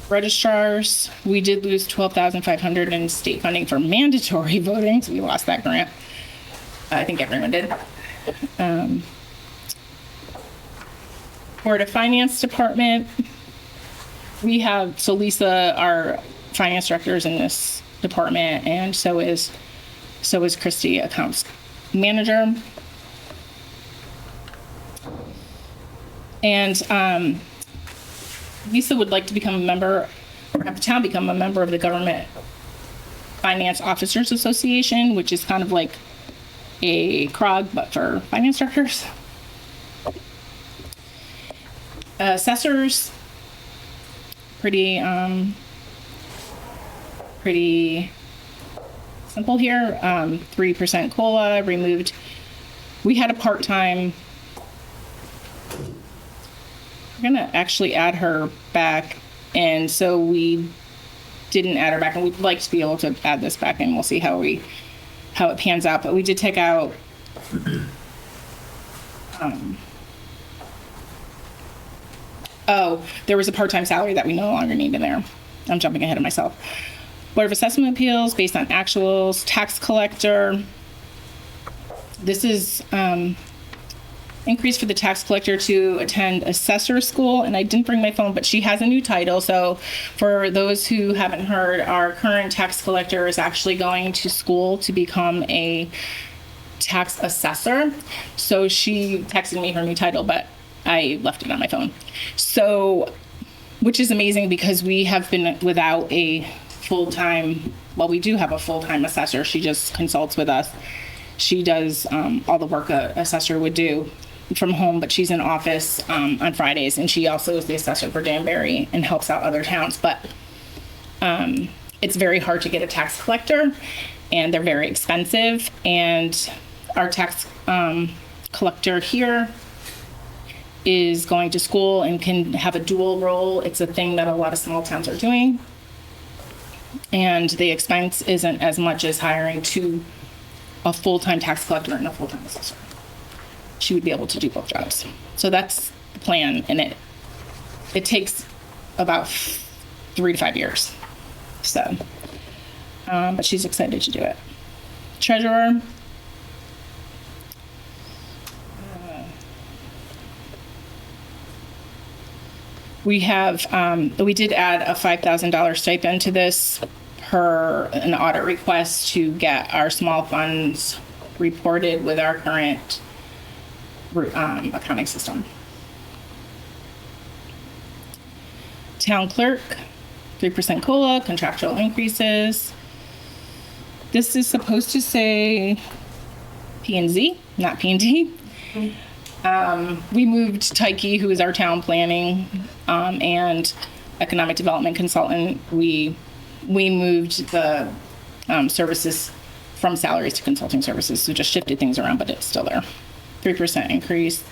Registrars, we did lose $12,500 in state funding for mandatory voting, so we lost that grant. I think everyone did. Board of Finance Department, we have, so Lisa, our finance director, is in this department, and so is Christy, accounts manager. And Lisa would like to become a member, or have the town become a member of the Government Finance Officers Association, which is kind of like a CROG, but for finance directors. Assessors, pretty simple here. 3% COLA removed. We had a part-time. We're gonna actually add her back, and so we didn't add her back, and we'd like to be able to add this back, and we'll see how it pans out. But we did take out there was a part-time salary that we no longer need in there. I'm jumping ahead of myself. Board of Assessment Appeals based on actuals, tax collector. This is increase for the tax collector to attend assessor school, and I didn't bring my phone, but she has a new title. So for those who haven't heard, our current tax collector is actually going to school to become a tax assessor. So she texted me her new title, but I left it on my phone. So, which is amazing because we have been without a full-time, well, we do have a full-time assessor. She just consults with us. She does all the work a assessor would do from home, but she's in office on Fridays, and she also is the assessor for Danbury and helps out other towns. But it's very hard to get a tax collector, and they're very expensive. And our tax collector here is going to school and can have a dual role. It's a thing that a lot of small towns are doing. And the expense isn't as much as hiring a full-time tax collector and a full-time assessor. She would be able to do both jobs. So that's the plan, and it takes about 3 to 5 years. So, but she's excited to do it. Treasurer. We did add a $5,000 stipend to this per an audit request to get our small funds reported with our current accounting system. Town clerk, 3% COLA, contractual increases. This is supposed to say P&Z, not P&D. We moved Tyke, who is our town planning and economic development consultant. We moved the services from salaries to consulting services, so just shifted things around, but it's still there. 3% increase.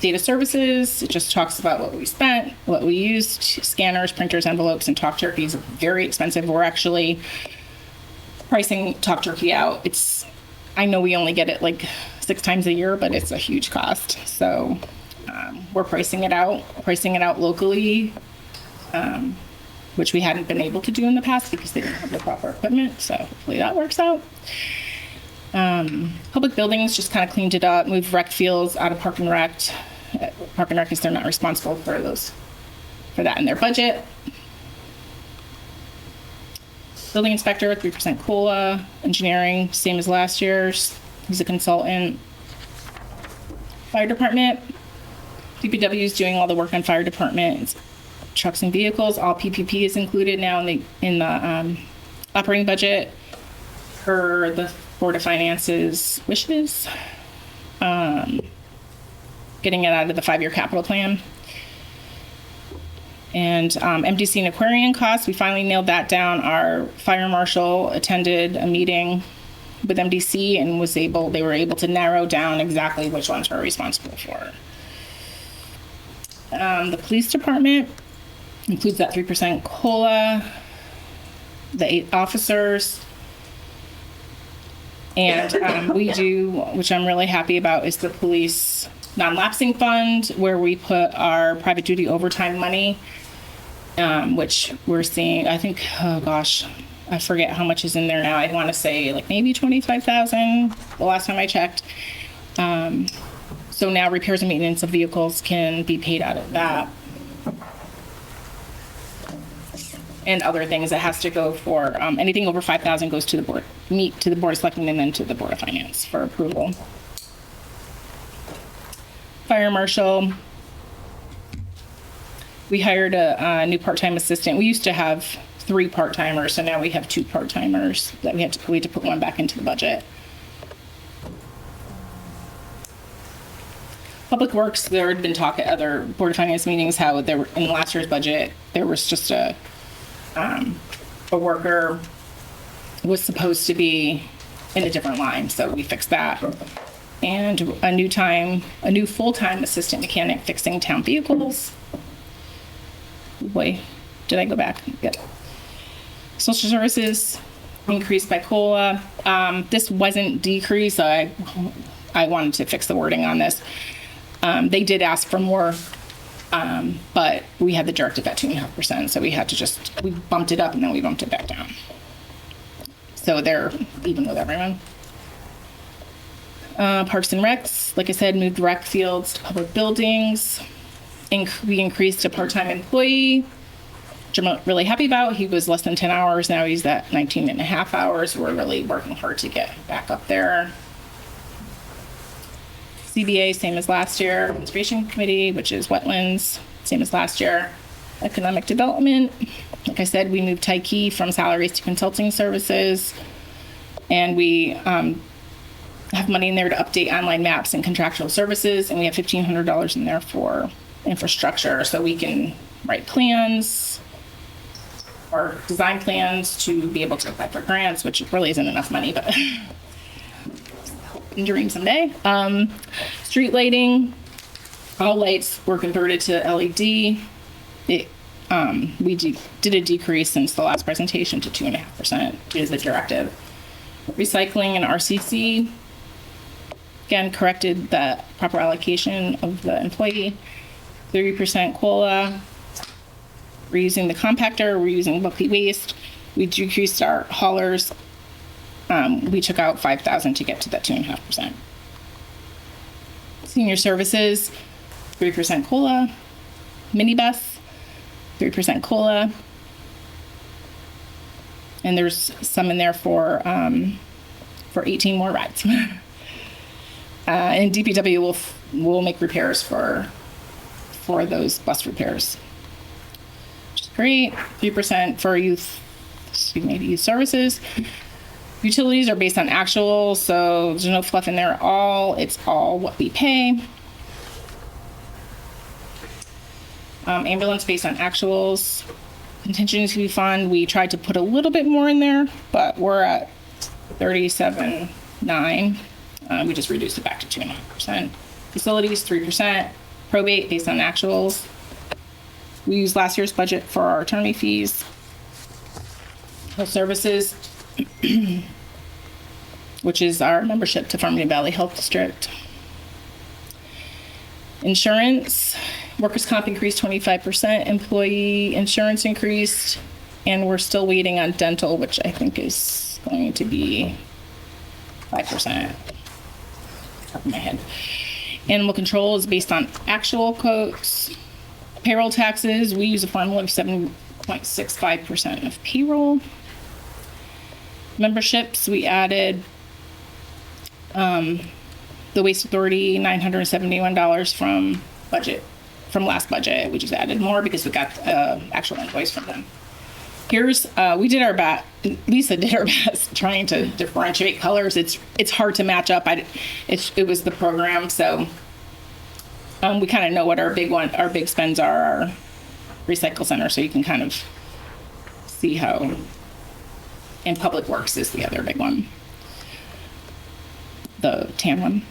Data services, it just talks about what we spent, what we used, scanners, printers, envelopes, and Talk Turkey is very expensive. We're actually pricing Talk Turkey out. I know we only get it like 6 times a year, but it's a huge cost. So we're pricing it out locally, which we hadn't been able to do in the past because they didn't have the proper equipment. So hopefully that works out. Public buildings, just kind of cleaned it up, moved rec fields out of Park and Rec. Park and Rec is they're not responsible for that in their budget. Building inspector, 3% COLA. Engineering, same as last year's. He's a consultant. Fire department, DPW is doing all the work on fire department. It's trucks and vehicles. All PPP is included now in the operating budget per the Board of Finance's wishes. Getting it out of the 5-year capital plan. And MDC and Aquarian costs, we finally nailed that down. Our fire marshal attended a meeting with MDC and they were able to narrow down exactly which ones we're responsible for. The police department includes that 3% COLA, the 8 officers. And we do, which I'm really happy about, is the police non-lapsing fund, where we put our private duty overtime money, which we're seeing, I think, oh gosh, I forget how much is in there now. I want to say like maybe 25,000 the last time I checked. So now repairs and maintenance of vehicles can be paid out of that. And other things that has to go for, anything over 5,000 goes to the board, to the Board of Selectmen and then to the Board of Finance for approval. Fire marshal. We hired a new part-time assistant. We used to have 3 part-timers, so now we have 2 part-timers that we had to put one back into the budget. Public Works, there had been talk at other Board of Finance meetings how there were, in last year's budget, there was just a worker was supposed to be in a different line, so we fixed that. And a new full-time assistant mechanic fixing town vehicles. Wait, did I go back? Good. Social services increased by COLA. This wasn't decreased, so I wanted to fix the wording on this. They did ask for more, but we had the directive at 2.5%, so we had to we bumped it up and then we bumped it back down. So they're even with everyone. Parks and Recs, like I said, moved rec fields to public buildings. We increased a part-time employee, which I'm really happy about. He was less than 10 hours. Now he's at 19 and a half hours. We're really working hard to get back up there. CBA, same as last year. Conservation Committee, which is wetlands, same as last year. Economic Development, like I said, we moved Tyke from salaries to consulting services. And we have money in there to update online maps and contractual services. And we have $1,500 in there for infrastructure, so we can write plans or design plans to be able to apply for grants, which really isn't enough money, but dream someday. Street lighting, all lights were converted to LED. We did a decrease since the last presentation to 2.5% due to the directive. Recycling and RCC, again, corrected the proper allocation of the employee. 30% COLA. We're using the compactor. We're using bulky waste. We decreased our haulers. We took out 5,000 to get to that 2.5%. Senior services, 3% COLA. Minibus, 3% COLA. And there's some in there for 18 more rides. And DPW will make repairs for those bus repairs, which is great. 3% for youth services. Utilities are based on actual, so there's no fluff in there at all. It's all what we pay. Ambulance based on actuals. Contingency fund, we tried to put a little bit more in there, but we're at 37.9. We just reduced it back to 2.5%. Facilities, 3%. Probate based on actuals. We used last year's budget for our attorney fees. Health services, which is our membership to Farmington Valley Health District. Insurance, workers' comp increased 25%, employee insurance increased, and we're still waiting on dental, which I think is going to be 5%. Top of my head. Animal control is based on actual quotes. Payroll taxes, we use a formula of 7.65% of payroll. Memberships, we added the Waste Authority, $971 from last budget. We just added more because we got actual invoice from them. Here's, we did our best, Lisa did her best trying to differentiate colors. It's hard to match up. It was the program, so we kind of know what our big spends are, our recycle center, so you can kind of see how, and Public Works is the other big one. the tan one.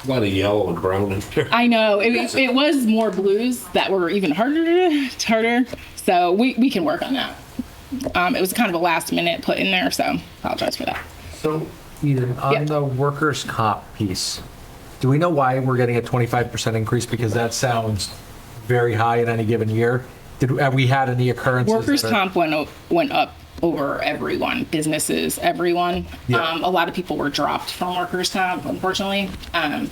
A lot of yellow and brown in there. I know, it was more blues that were even harder, so we can work on that. It was kind of a last minute put in there, so apologize for that. So, Eden, on Yeah. the workers' comp piece, do we know why we're getting a 25% increase? Because that sounds very high in any given year. Have we had any occurrences? Workers' that are- comp went up over everyone, businesses, everyone. Yeah. A lot of people were dropped from workers' comp, unfortunately,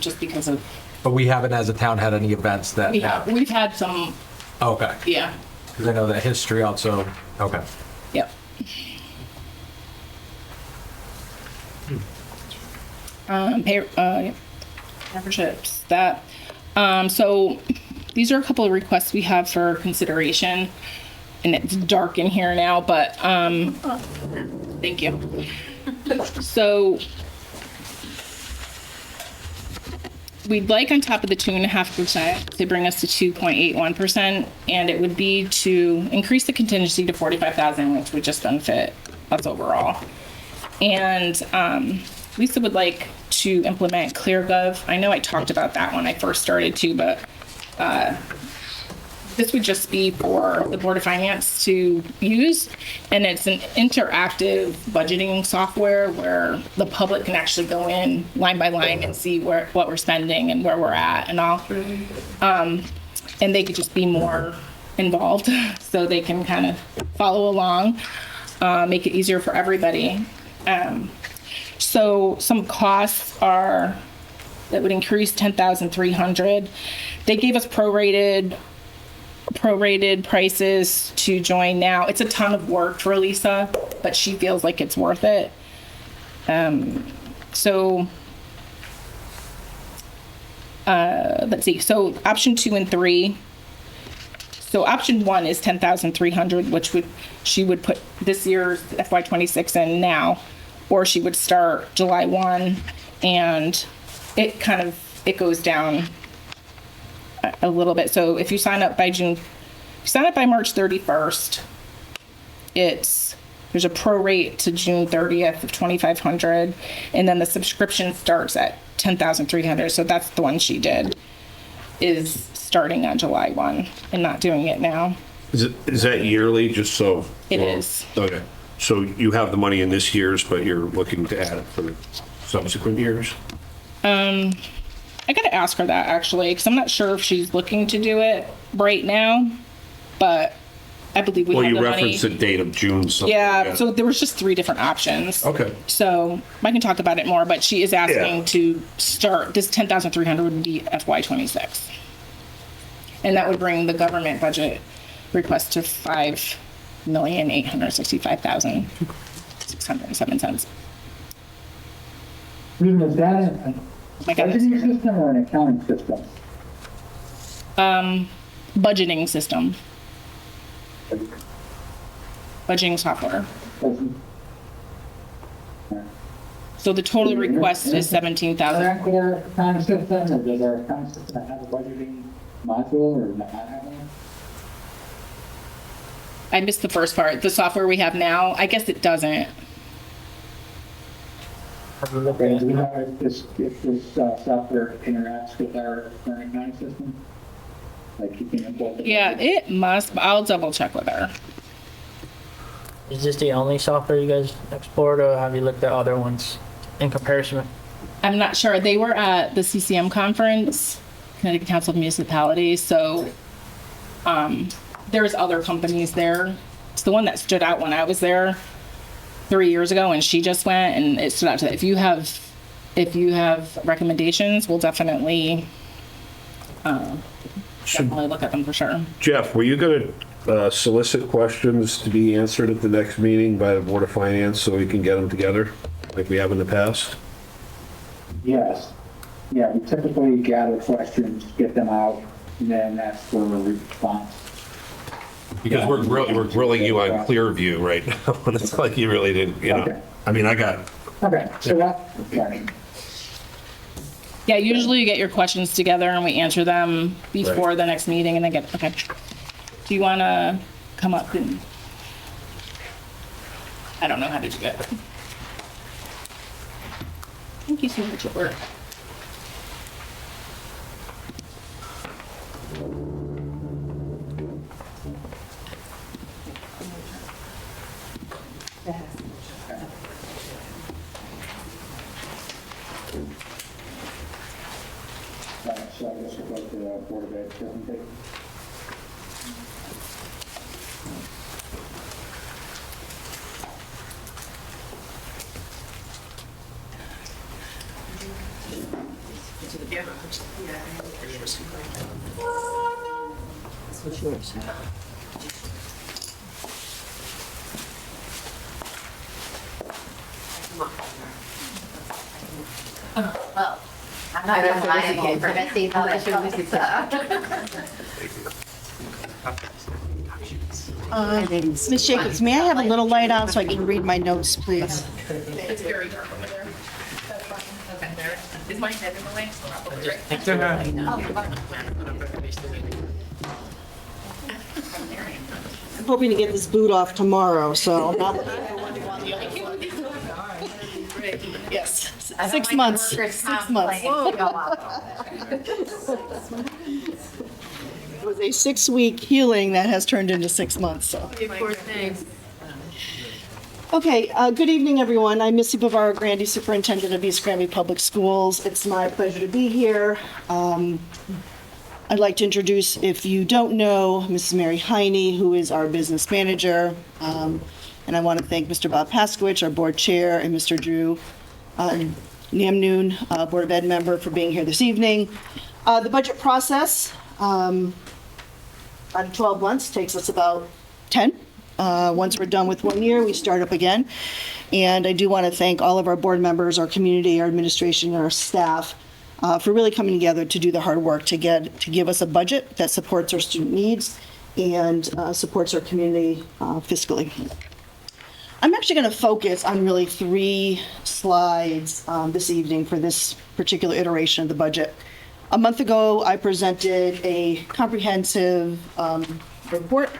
just because of, But we haven't, as a town, had any events that have. we've had some, Okay. yeah, Because I know that history also, okay. yep. Memberships, that, so these are a couple of requests we have for consideration, and it's dark in here now, but, thank you. So, we'd like on top of the 2.5% to bring us to 2.81%, and it would be to increase the contingency to 45,000, which would just unfit us overall. And Lisa would like to implement ClearGov. I know I talked about that when I first started too, but this would just be for the Board of Finance to use, and it's an interactive budgeting software where the public can actually go in line by line and see what we're spending and where we're at and all. And they could just be more involved, so they can kind of follow along, make it easier for everybody. So some costs are that would increase 10,300. They gave us prorated prices to join now. It's a ton of work for Lisa, but she feels like it's worth it. Let's see. So option 2 and 3. So option 1 is 10,300, which she would put this year's FY26 in now, or she would start July 1, and it goes down a little bit. So if you sign up by March 31st, there's a prorate to June 30th of 2,500, and then the subscription starts at 10,300. So that's the one she did, is starting on July 1 and not doing it now. Is that yearly, just so? It is. Okay. So you have the money in this year's, but you're looking to add it for subsequent years? I gotta ask her that actually, because I'm not sure if she's looking to do it right now, but I believe we have the money. Well, you referenced the date of June something. Yeah, so there was just 3 different options. Okay. So I can talk about it more, but she is asking to start, this 10,300 would be FY26. And that would bring the government budget request to $5,865,607. Is that a My God, budgeting system or an accounting system? budgeting system. Budgeting software. So the total request is 17,000. Is there an accounting system, or does our accounting system have a budgeting module, or not have one? I missed the first part. The software we have now, I guess it doesn't. Okay, do we know if this software interacts with our current accounting system? Like you can import it? Yeah, it must, but I'll double check with her. Is this the only software you guys explored, or have you looked at other ones in comparison? I'm not sure. They were at the CCM conference, Connecticut Council of Municipalities, so there's other companies there. It's the one that stood out when I was there 3 years ago, and she just went, and it stood out to that. If you have recommendations, we'll definitely look at them for sure. Jeff, were you going to solicit questions to be answered at the next meeting by the Board of Finance so we can get them together like we have in the past? Yes. Yeah, we typically gather questions, get them out, and then ask for a response. Because we're grilling you on Clearview right now, and it's like you really didn't, Okay. I mean, I got, Okay, so that, okay. Yeah, usually you get your questions together and we answer them before the next meeting, and then okay. Do you want to come up and, I don't know how to do it. Thank you so much at work. So I guess we'll go to the Board of Ed presentation. Well, I'm not going to lie, for Betsy, Ms. Jacobs, may I have a little light on so I can read my notes, please? It's very dark over there. Is my head in the way? I'm hoping to get this boot off tomorrow, so. Yes, 6 months. 6 months. It was a 6-week healing that has turned into 6 months, so. Okay, good evening, everyone. I'm Missy Bavaro Grandy, Superintendent of East Granby Public Schools. It's my pleasure to be here. I'd like to introduce, if you don't know, Mrs. Mary Heine, who is our business manager. And I want to thank Mr. Bob Paskowitz, our board chair, and Mr. Drew Namnoon, Board of Ed member, for being here this evening. The budget process on 12 months takes us about 10. Once we're done with 1 year, we start up again. And I do want to thank all of our board members, our community, our administration, and our staff for really coming together to do the hard work to give us a budget that supports our student needs and supports our community fiscally. I'm actually going to focus on really 3 slides this evening for this particular iteration of the budget. A month ago, I presented a comprehensive report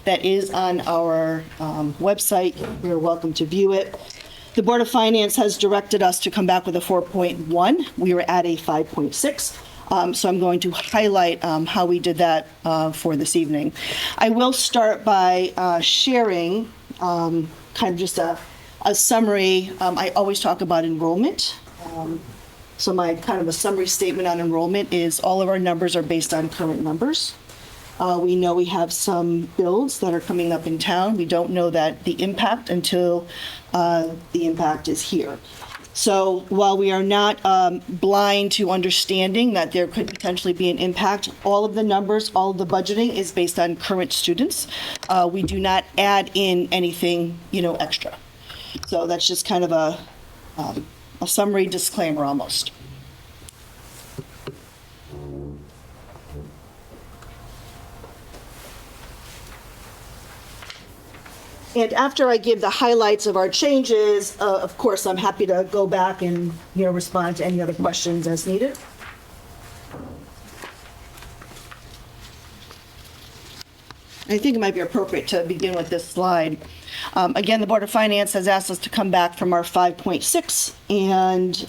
that is on our website. You're welcome to view it. The Board of Finance has directed us to come back with a 4.1. We were at a 5.6. So I'm going to highlight how we did that for this evening. I will start by sharing kind of just a summary. I always talk about enrollment. So my kind of a summary statement on enrollment is all of our numbers are based on current numbers. We know we have some builds that are coming up in town. We don't know that the impact until the impact is here. So while we are not blind to understanding that there could potentially be an impact, all of the numbers, all of the budgeting is based on current students. We do not add in anything, extra. So that's just kind of a summary disclaimer almost. And after I give the highlights of our changes, of course, I'm happy to go back and respond to any other questions as needed. I think it might be appropriate to begin with this slide. Again, the Board of Finance has asked us to come back from our 5.6 and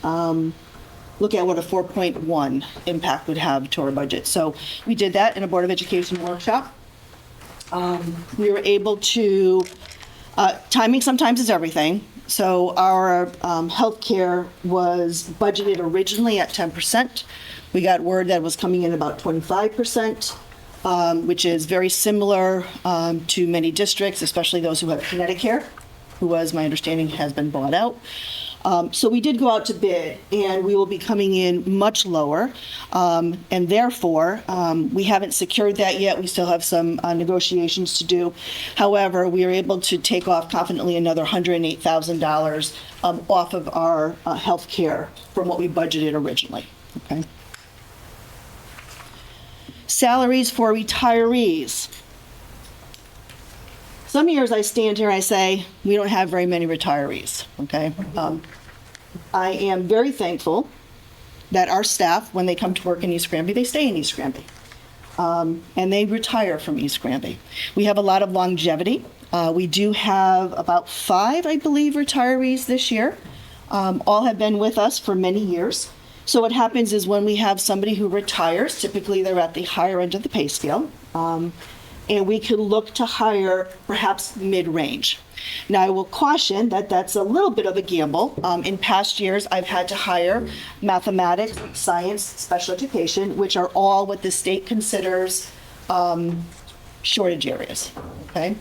look at what a 4.1 impact would have to our budget. So we did that in a Board of Education workshop. We were able to, timing sometimes is everything. So our healthcare was budgeted originally at 10%. We got word that it was coming in about 25%. Which is very similar to many districts, especially those who have Connecticut, who, as my understanding, has been bought out. So we did go out to bid, and we will be coming in much lower, and therefore, we haven't secured that yet. We still have some negotiations to do. However, we are able to take off confidently another $108,000 off of our health care from what we budgeted originally. Okay. Salaries for retirees. Some years I stand here and I say, we don't have very many retirees, okay? I am very thankful that our staff, when they come to work in East Granby, they stay in East Granby. And they retire from East Granby. We have a lot of longevity. We do have about 5, I believe, retirees this year. all have been with us for many years. So what happens is when we have somebody who retires, typically they're at the higher end of the pay scale, and we could look to hire perhaps mid-range. Now, I will caution that that's a little bit of a gamble. In past years, I've had to hire mathematics, science, special education, which are all what the state considers shortage areas, okay?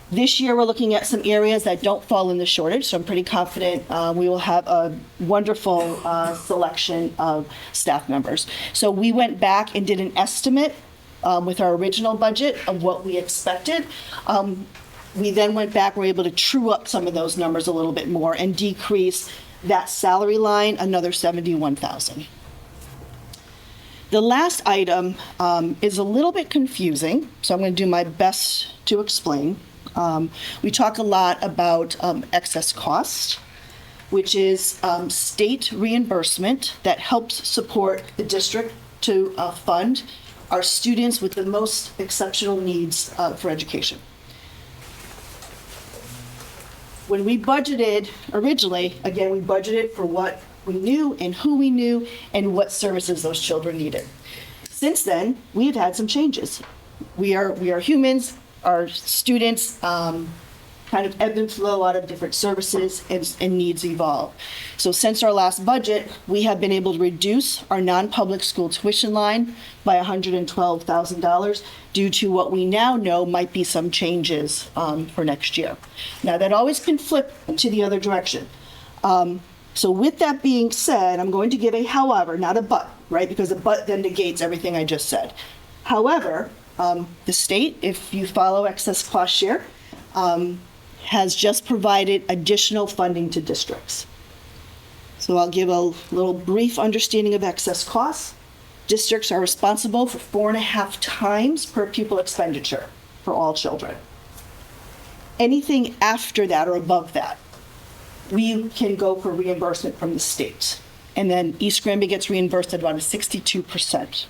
This year, we're looking at some areas that don't fall in the shortage, so I'm pretty confident we will have a wonderful selection of staff members. So we went back and did an estimate with our original budget of what we expected. We then went back and were able to true up some of those numbers a little bit more and decrease that salary line another $71,000. The last item is a little bit confusing, so I'm going to do my best to explain. We talk a lot about excess cost, which is state reimbursement that helps support the district to fund our students with the most exceptional needs for education. When we budgeted originally, again, we budgeted for what we knew and who we knew and what services those children needed. Since then, we've had some changes. We are humans. Our students kind of ebb and flow out of different services and needs evolve. So since our last budget, we have been able to reduce our non-public school tuition line by $112,000 due to what we now know might be some changes for next year. Now, that always can flip to the other direction. So with that being said, I'm going to give a however, not a but, right? Because a but then negates everything I just said. However, the state, if you follow excess cost share, has just provided additional funding to districts. So I'll give a little brief understanding of excess costs. Districts are responsible for 4.5 times per pupil expenditure for all children. Anything after that or above that, we can go for reimbursement from the state. And then East Granby gets reimbursed at about 62%.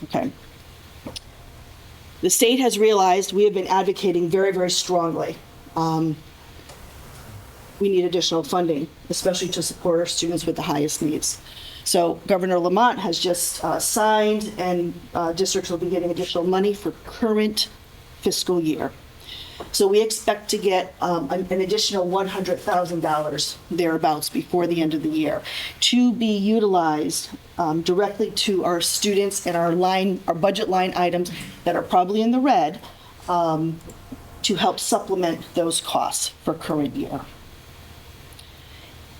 Okay. The state has realized we have been advocating very, very strongly. We need additional funding, especially to support our students with the highest needs. So Governor Lamont has just signed, and districts will be getting additional money for current fiscal year. So we expect to get an additional $100,000 thereabouts before the end of the year to be utilized directly to our students and our budget line items that are probably in the red to help supplement those costs for current year.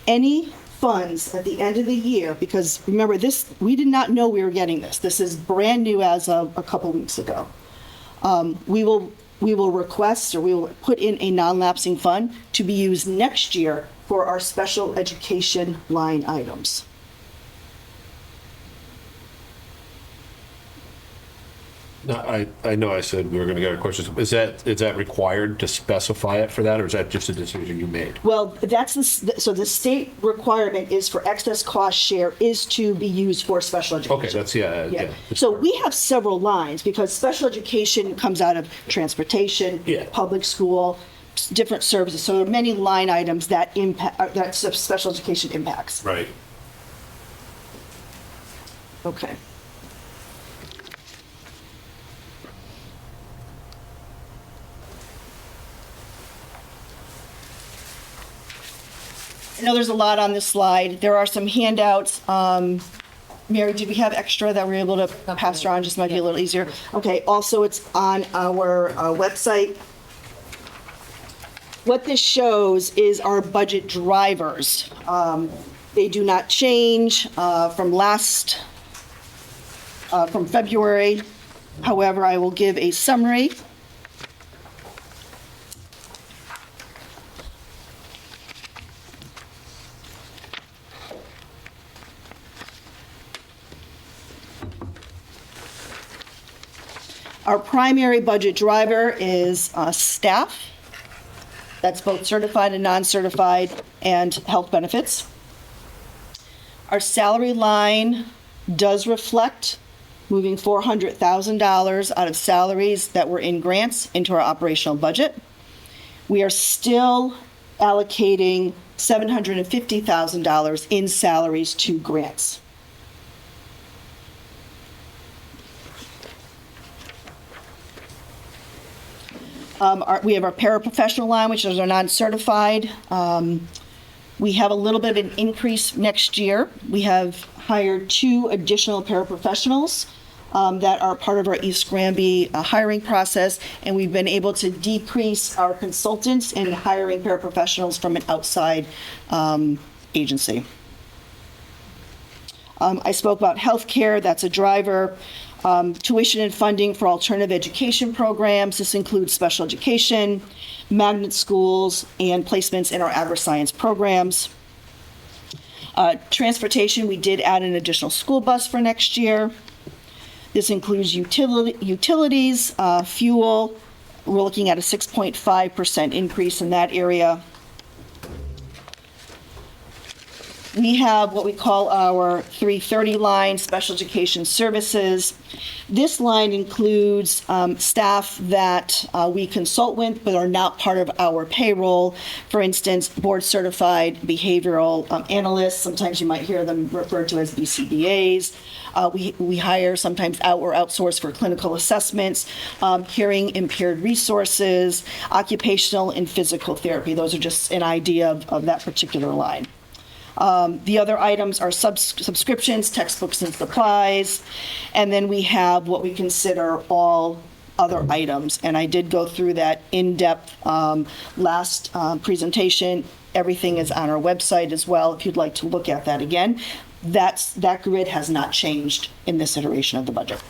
Any funds at the end of the year, because remember this, we did not know we were getting this. This is brand new as of a couple weeks ago. We will request, or we will put in a non-lapsing fund to be used next year for our special education line items. No, I know I said we were going to get a question. Is that required to specify it for that, or is that just a decision you made? Well, so the state requirement is for excess cost share is to be used for special education. Okay, that's, yeah. So we have several lines because special education comes out of transportation, public school, different services. So there are many line items that impact, that special education impacts. Right. Okay. I know there's a lot on this slide. There are some handouts. Mary, did we have extra that we're able to pass around? Just might be a little easier. Okay, also it's on our website. What this shows is our budget drivers. They do not change from February. However, I will give a summary. Our primary budget driver is staff. That's both certified and non-certified, and health benefits. Our salary line does reflect moving $400,000 out of salaries that were in grants into our operational budget. We are still allocating $750,000 in salaries to grants. We have our paraprofessional line, which is our non-certified. We have a little bit of an increase next year. We have hired 2 additional paraprofessionals that are part of our East Granby hiring process, and we've been able to decrease our consultants in hiring paraprofessionals from an outside agency. I spoke about healthcare, that's a driver. Tuition and funding for alternative education programs. This includes special education, magnet schools, and placements in our agri-science programs. Transportation, we did add an additional school bus for next year. This includes utilities, fuel. We're looking at a 6.5% increase in that area. We have what we call our 330 line, special education services. This line includes staff that we consult with but are not part of our payroll. For instance, board certified behavioral analysts, sometimes you might hear them referred to as BCBAs. We hire sometimes out or outsource for clinical assessments, hearing impaired resources, occupational and physical therapy. Those are just an idea of that particular line. The other items are subscriptions, textbooks and supplies, and then we have what we consider all other items. And I did go through that in-depth last presentation. Everything is on our website as well if you'd like to look at that again. That grid has not changed in this iteration of the budget.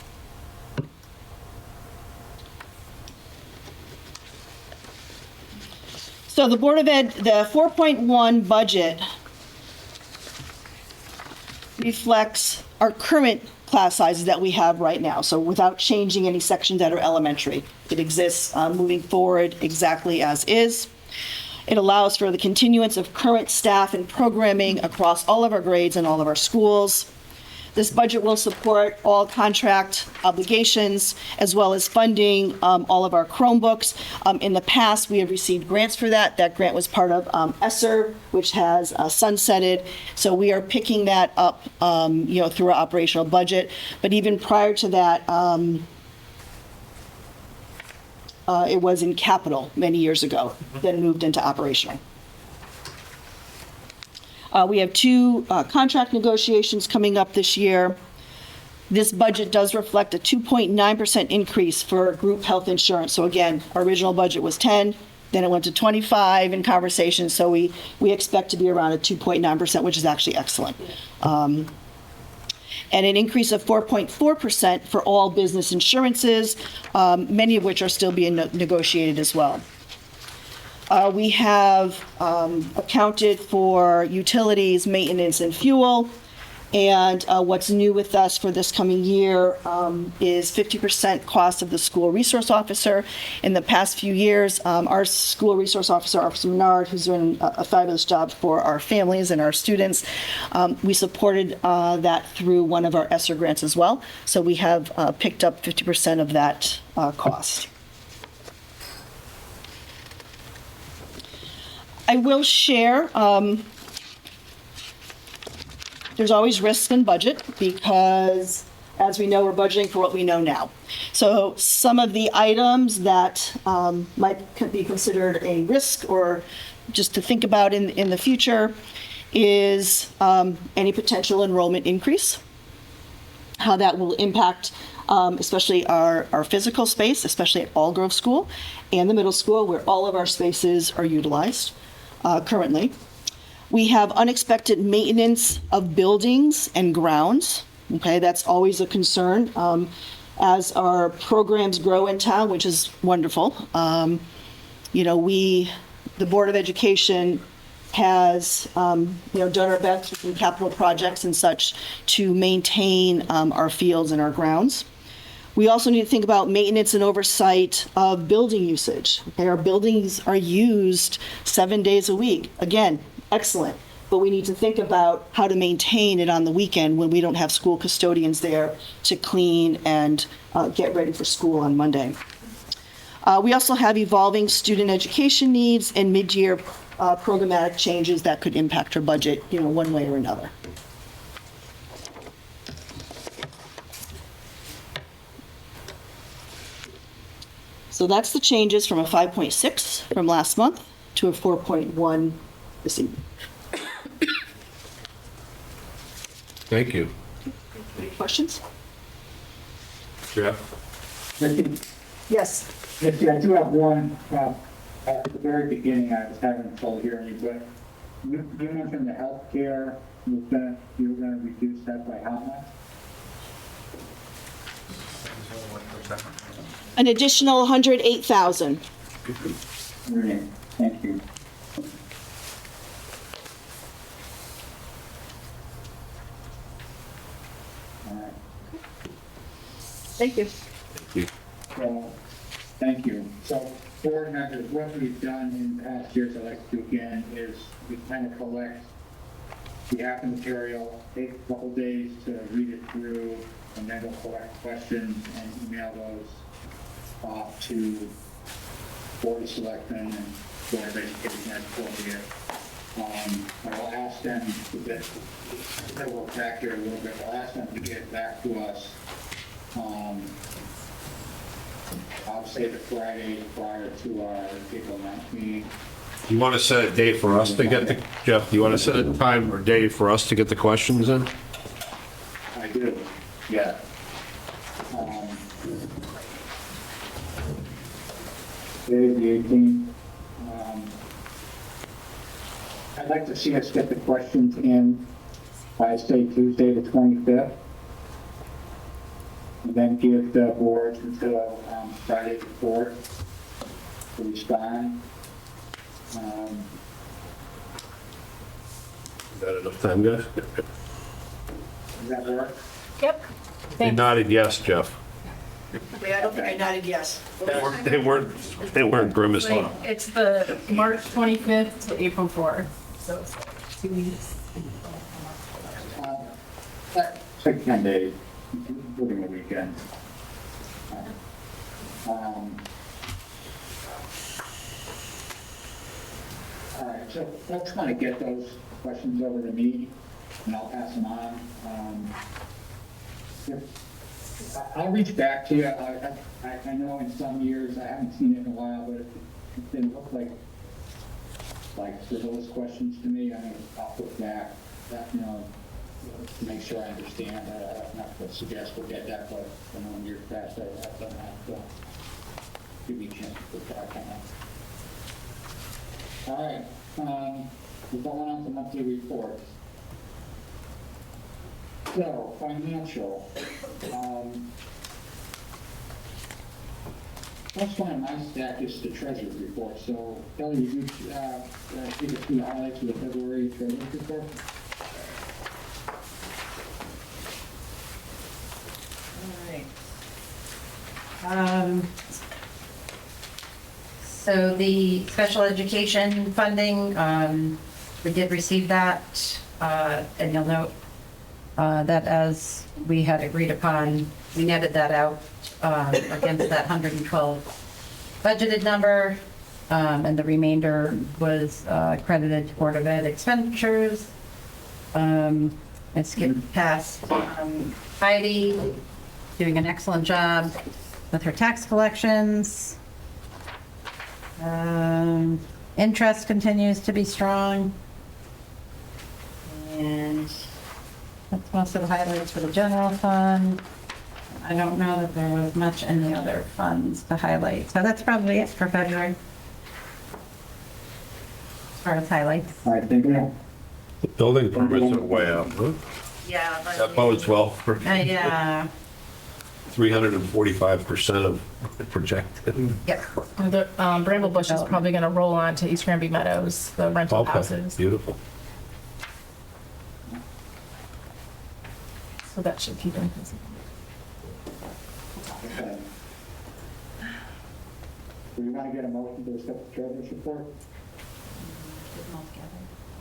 So the Board of Ed, the 4.1 budget reflects our current class sizes that we have right now. So without changing any sections that are elementary, it exists moving forward exactly as is. It allows for the continuance of current staff and programming across all of our grades and all of our schools. This budget will support all contract obligations as well as funding all of our Chromebooks. In the past, we have received grants for that. That grant was part of ESSER, which has sunsetted. So we are picking that up, through our operational budget. But even prior to that, it was in capital many years ago, then moved into operational. We have 2 contract negotiations coming up this year. This budget does reflect a 2.9% increase for group health insurance. So again, our original budget was 10, then it went to 25 in conversation. So we expect to be around a 2.9%, which is actually excellent. And an increase of 4.4% for all business insurances, many of which are still being negotiated as well. We have accounted for utilities, maintenance, and fuel. And what's new with us for this coming year is 50% cost of the school resource officer. In the past few years, our school resource officer, Officer Menard, who's doing a fabulous job for our families and our students, we supported that through one of our ESSER grants as well. So we have picked up 50% of that cost. I will share, there's always risks in budget because, as we know, we're budgeting for what we know now. So some of the items that might be considered a risk or just to think about in the future is any potential enrollment increase, how that will impact especially our physical space, especially at Allgrove School and the middle school where all of our spaces are utilized. Currently. We have unexpected maintenance of buildings and grounds. Okay, that's always a concern as our programs grow in town, which is wonderful. The Board of Education has, done our best with capital projects and such to maintain our fields and our grounds. We also need to think about maintenance and oversight of building usage. Okay, our buildings are used 7 days a week. Again, excellent. But we need to think about how to maintain it on the weekend when we don't have school custodians there to clean and get ready for school on Monday. We also have evolving student education needs and mid-year programmatic changes that could impact her budget, one way or another. So that's the changes from a 5.6 from last month to a 4.1 this evening. Thank you. Any questions? Jeff? Yes. Yes, I do have one, at the very beginning, I was having trouble hearing you, but you mentioned the healthcare, you were gonna reduce that by how much? An additional 108,000. Great, thank you. All right. Thank you. So, thank you. So, board members, what we've done in past years, I'd like to do again, is we kind of collect the app material, take a couple days to read it through, and then we'll collect questions and email those off to Board of Selectmen and Board of Education as appropriate. I'll ask them to get, I'll work back here a little bit, I'll ask them to get back to us, I'll say the Friday prior to our April 9th meeting. You want to set a date for us to get the, Jeff, do you want to set a time or date for us to get the questions in? I do, yeah. Today's the 18th. I'd like to see us get the questions in by, say, Tuesday the 25th. And then give the board until Friday the 4th to respond. Is that enough time, guys? Does that work? Yep. They nodded yes, Jeff. I don't think I nodded yes. They weren't grimacing. It's the March 25th to April 4th, so it's like 2 weeks. It's like 10 days, including the weekend. All right, so folks want to get those questions over to me, and I'll pass them on. I'll reach back to you. I know in some years, I haven't seen it in a while, but it didn't look like frivolous questions to me. I mean, I'll put back that, to make sure I understand. I'm not going to suggest we'll get that, but I know in years past, I have done that, so give me a chance to put back on that. All right, we're going on to monthly reports. So, financial. First one on my stack is the treasurer's report. So, Kelly, would you take us through the highlights of the February treasurer's report? All right. So the special education funding, we did receive that, and you'll note that as we had agreed upon, we netted that out against that 112 budgeted number, and the remainder was credited to Board of Ed expenditures. I skipped past Heidi, doing an excellent job with her tax collections. Interest continues to be strong. And that's most of the highlights for the general fund. I don't know that there was much in the other funds to highlight. So that's probably it for February. As far as highlights. All right, thank you. The building permits are way up, huh? Yeah. That bodes well for Yeah. 345% of projected. Yep. The Bramble Bush is probably going to roll on to East Granby Meadows, the rental Okay, houses. beautiful. So that should keep them busy. Okay. Do you want to get a motion to accept the treasurer's report?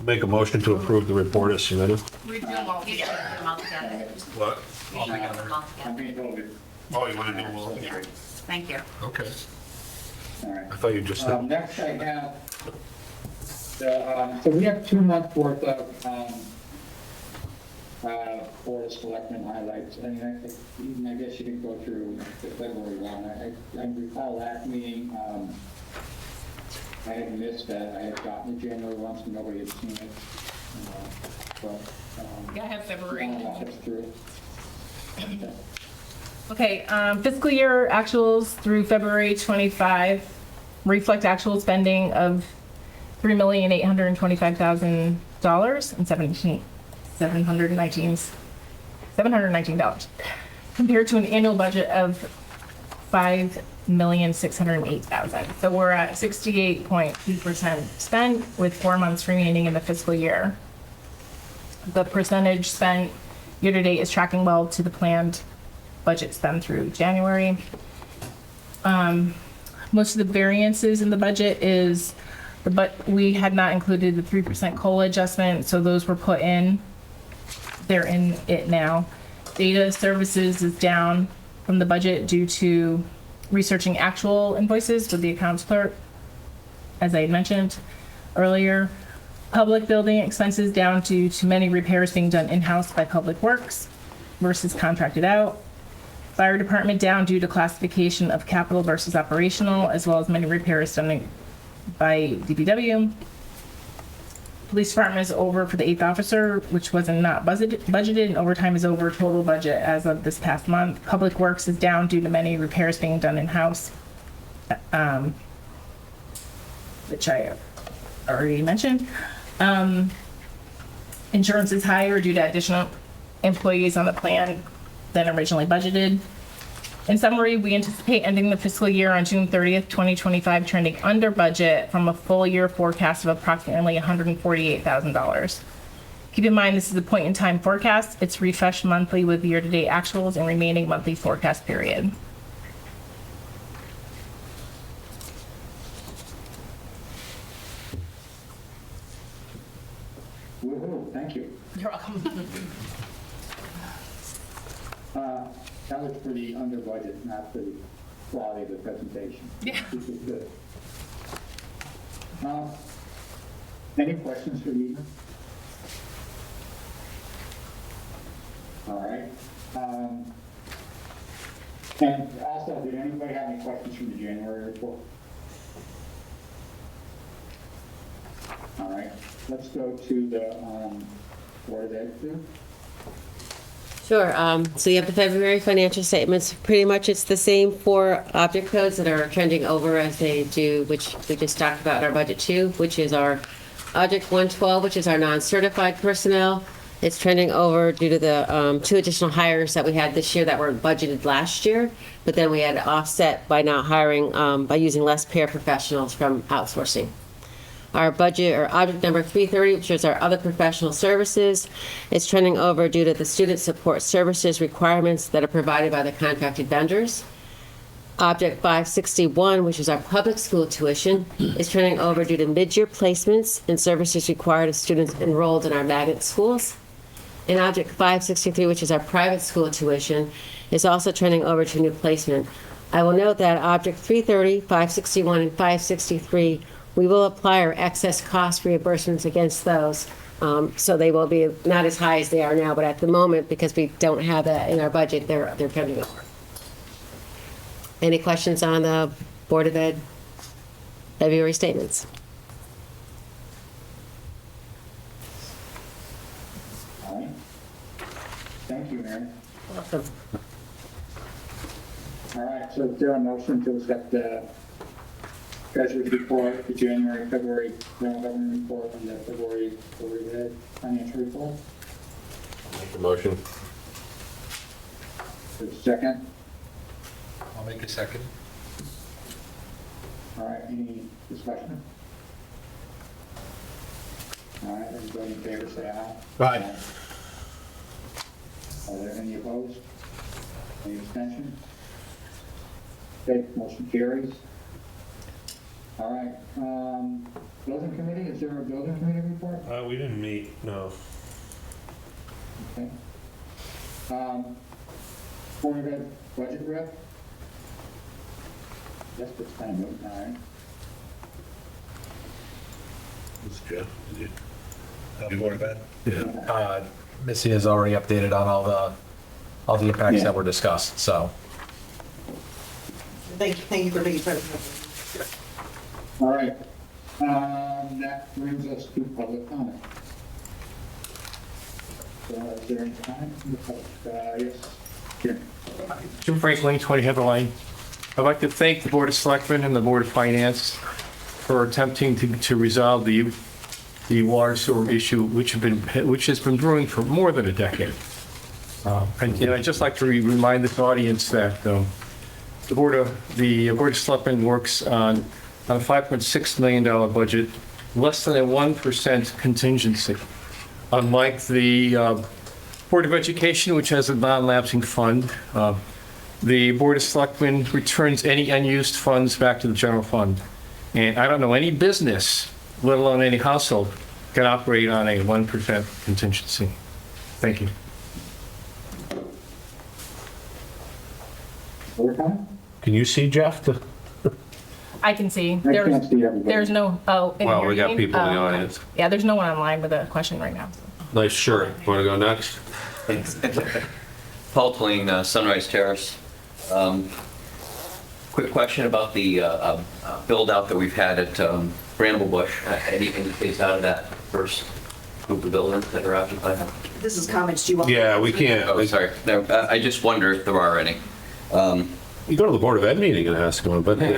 Make a motion to approve the report as submitted. We do them all together. What? I'm being voted. Oh, you want to do them all? Thank you. Okay. All right. I thought you just said. Next I have So we have 2 months worth of, Board of Selectmen highlights. I mean, I guess you can go through the February one. I recall last meeting, I had missed that. I had gotten the January one, so nobody had seen it. Yeah, I have February. I'll walk us through it. Okay, fiscal year actuals through February 25 reflect actual spending of $3,825,000 and $719 compared to an annual budget of $5,608,000. So we're at 68.2% spent with 4 months remaining in the fiscal year. The percentage spent year to date is tracking well to the planned budget spend through January. Most of the variances in the budget is we had not included the 3% COLA adjustment, so those were put in. They're in it now. Data services is down from the budget due to researching actual invoices with the accounts clerk, as I had mentioned earlier. Public building expenses down due to many repairs being done in-house by Public Works versus contracted out. Fire department down due to classification of capital versus operational, as well as many repairs done by DPW. Police department is over for the 8th officer, which wasn't not budgeted, and overtime is over total budget as of this past month. Public Works is down due to many repairs being done in-house, which I already mentioned. Insurance is higher due to additional employees on the plan than originally budgeted. In summary, we anticipate ending the fiscal year on June 30th, 2025, trending under budget from a full year forecast of approximately $148,000. Keep in mind, this is a point in time forecast. It's refreshed monthly with year-to-date actuals and remaining monthly forecast period. Woohoo, thank you. You're welcome. That was for the under budget, not for the quality of the presentation. Yeah. This is good. Any questions for the evening? All right. And also, did anybody have any questions from the January report? All right, let's go to the Board of Ed, too. Sure. So you have the February financial statements. Pretty much it's the same 4 object codes that are trending over as they do, which we just talked about in our budget 2, which is our object 112, which is our non-certified personnel. It's trending over due to the 2 additional hires that we had this year that were budgeted last year, but then we had to offset by not hiring, by using less paraprofessionals from outsourcing. Our budget, or object number 330, which is our other professional services, is trending over due to the student support services requirements that are provided by the contracted vendors. Object 561, which is our public school tuition, is trending over due to mid-year placements and services required of students enrolled in our magnet schools. And object 563, which is our private school tuition, is also trending over to new placement. I will note that object 330, 561, and 563, we will apply our excess cost reimbursements against those. So they will be not as high as they are now, but at the moment, because we don't have that in our budget, they're trending over. Any questions on the Board of Ed February statements? All right. Thank you, Mary. Welcome. All right, so is there a motion to accept the Treasurer's report, the January, February general government report, and the February financial report? Make the motion. For the second? I'll make a second. All right, any discussion? All right, everybody in favor, say aye. Aye. Are there any opposed? Any abstentions? Okay, motion carries. All right, building committee, is there a building committee report? We didn't meet, no. Okay. Board of Ed budget rep? Yes, that's kind of moving, all right. Missy has already updated on all the impacts that were discussed, so. Thank you for being present. All right. That brings us to public comment. Is there any comment from the public? Yes. Jim. Jim Franklin, 20 Heather Lane. I'd like to thank the Board of Selectmen and the Board of Finance for attempting to resolve the water sewer issue, which has been brewing for more than a decade. And I'd just like to remind this audience that the Board of Selectmen works on a $5.6 million budget, less than a 1% contingency. Unlike the Board of Education, which has a non-lapsing fund, the Board of Selectmen returns any unused funds back to the general fund. And I don't know any business, let alone any household, can operate on a 1% contingency. Thank you. Other comment? Can you see Jeff? I can see. I can't see everybody. There's no, oh. in Well, here, we you got mean? people in the Oh, okay. audience. Yeah, there's no one online with a question right now. Nice shirt. Want to go next? Paul Twain, Sunrise Terrace. Quick question about the build-out that we've had at Bramblebush. Anything that stays out of that first group of buildings that are occupied? This is comments. Do you want? Yeah, we can't. Oh, sorry. No, I just wonder if there are any. You go to the Board of Ed meeting and ask them, but. They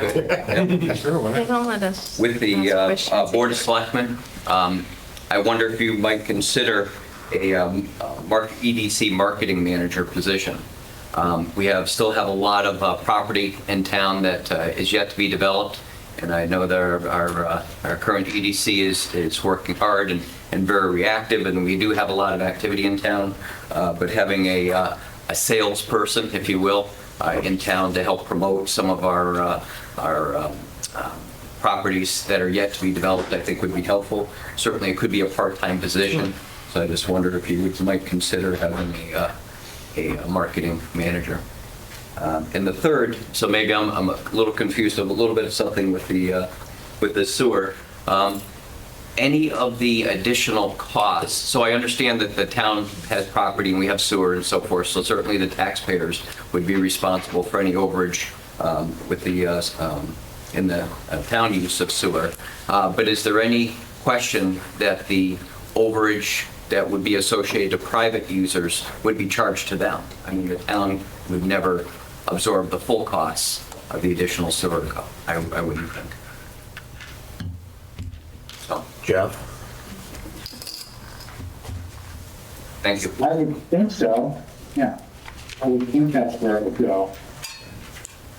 don't let us. With the ask questions. Board of Selectmen, I wonder if you might consider a EDC marketing manager position. We still have a lot of property in town that is yet to be developed, and I know that our current EDC is working hard and very reactive, and we do have a lot of activity in town, but having a salesperson, if you will, in town to help promote some of our properties that are yet to be developed, I think would be helpful. Certainly, it could be a part-time position, so I just wondered if you might consider having a marketing manager. And the third, so maybe I'm a little confused, a little bit of something with the sewer. Any of the additional costs, so I understand that the town has property and we have sewer and so forth, so certainly the taxpayers would be responsible for any overage with the in the town use of sewer. But is there any question that the overage that would be associated to private users would be charged to them? I mean, the town would never absorb the full costs of the additional sewer cost, I wouldn't think. So, Jeff? thank you. I would think so, yeah. I would think that's where it would go.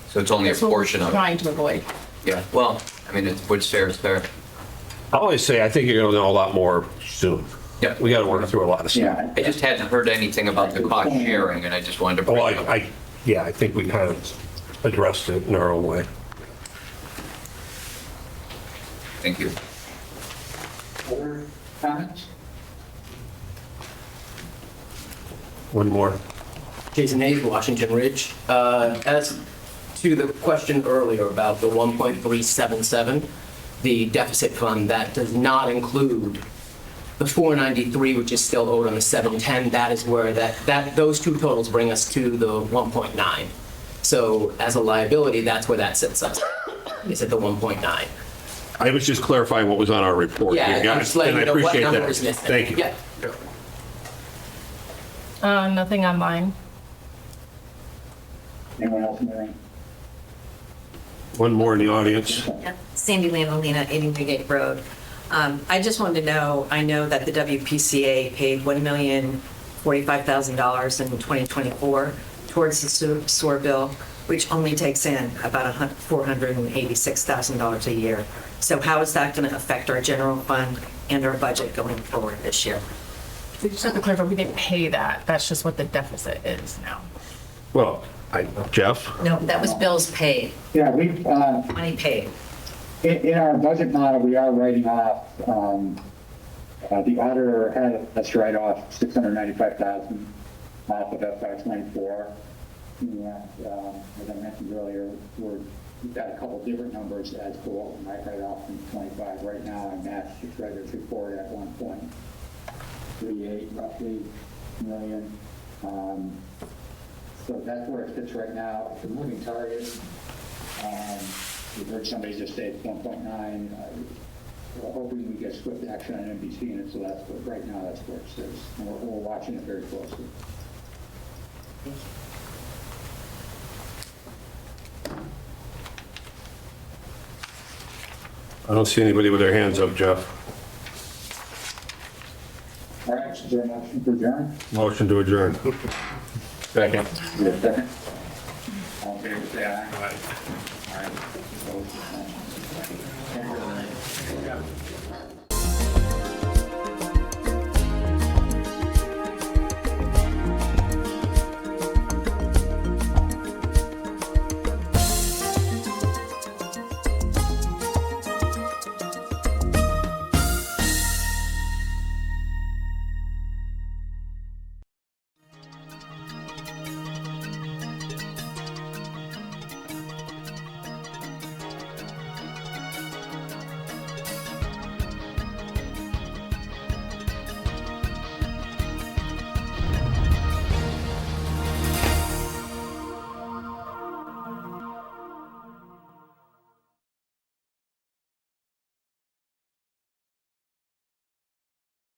So it's only a That's what we're portion of it. trying to avoid. Yeah, well, I mean, it's what's fair is fair. I always say, I think you're going to know a lot more soon. Yeah. We got to work through a lot of stuff. Yeah. I just hadn't heard anything about the cost sharing, and I just wanted to bring Well, it up. I think we kind of addressed it in our own way. Thank you. Other comments? One more. Jason Hayes, Washington Ridge. As to the question earlier about the 1.377, the deficit fund, that does not include the 493, which is still owed on the 710. That is where those two totals bring us to the 1.9. So as a liability, that's where that sits us, is at the 1.9. I was just clarifying what was on our report. Yeah, You got I'm it, just letting and I you know what appreciate number that. is missing. Thank you. Yeah. Nothing online. Anyone else in the room? One more in the audience. Sandy Landolina, 80 Newgate Road. I just wanted to know, I know that the WPCA paid $1,045,000 in 2024 towards the sewer bill, which only takes in about $486,000 a year. So how is that going to affect our general fund and our budget going forward this year? We just have to clarify, we didn't pay that. That's just what the deficit is now. Well, Jeff? No, that was bills paid, Yeah, money paid. in our budget model, we are writing off, the auditor had us write off $695,000 off of FX 94. And, as I mentioned earlier, we're we've got a couple different numbers as to what we might write off in 25. Right now, I matched the treasurer's report at 1.38 roughly million. So that's where it sits right now. It's a moving target. We've heard somebody just say it's 1.9. We're hoping we get swift action on NBC, and so that's what, right now, that's where it sits. And we're watching it very closely. I don't see anybody with their hands up, Jeff. All right, is there a motion to adjourn? Motion to adjourn. Second. Second. All in favor, say aye. Aye.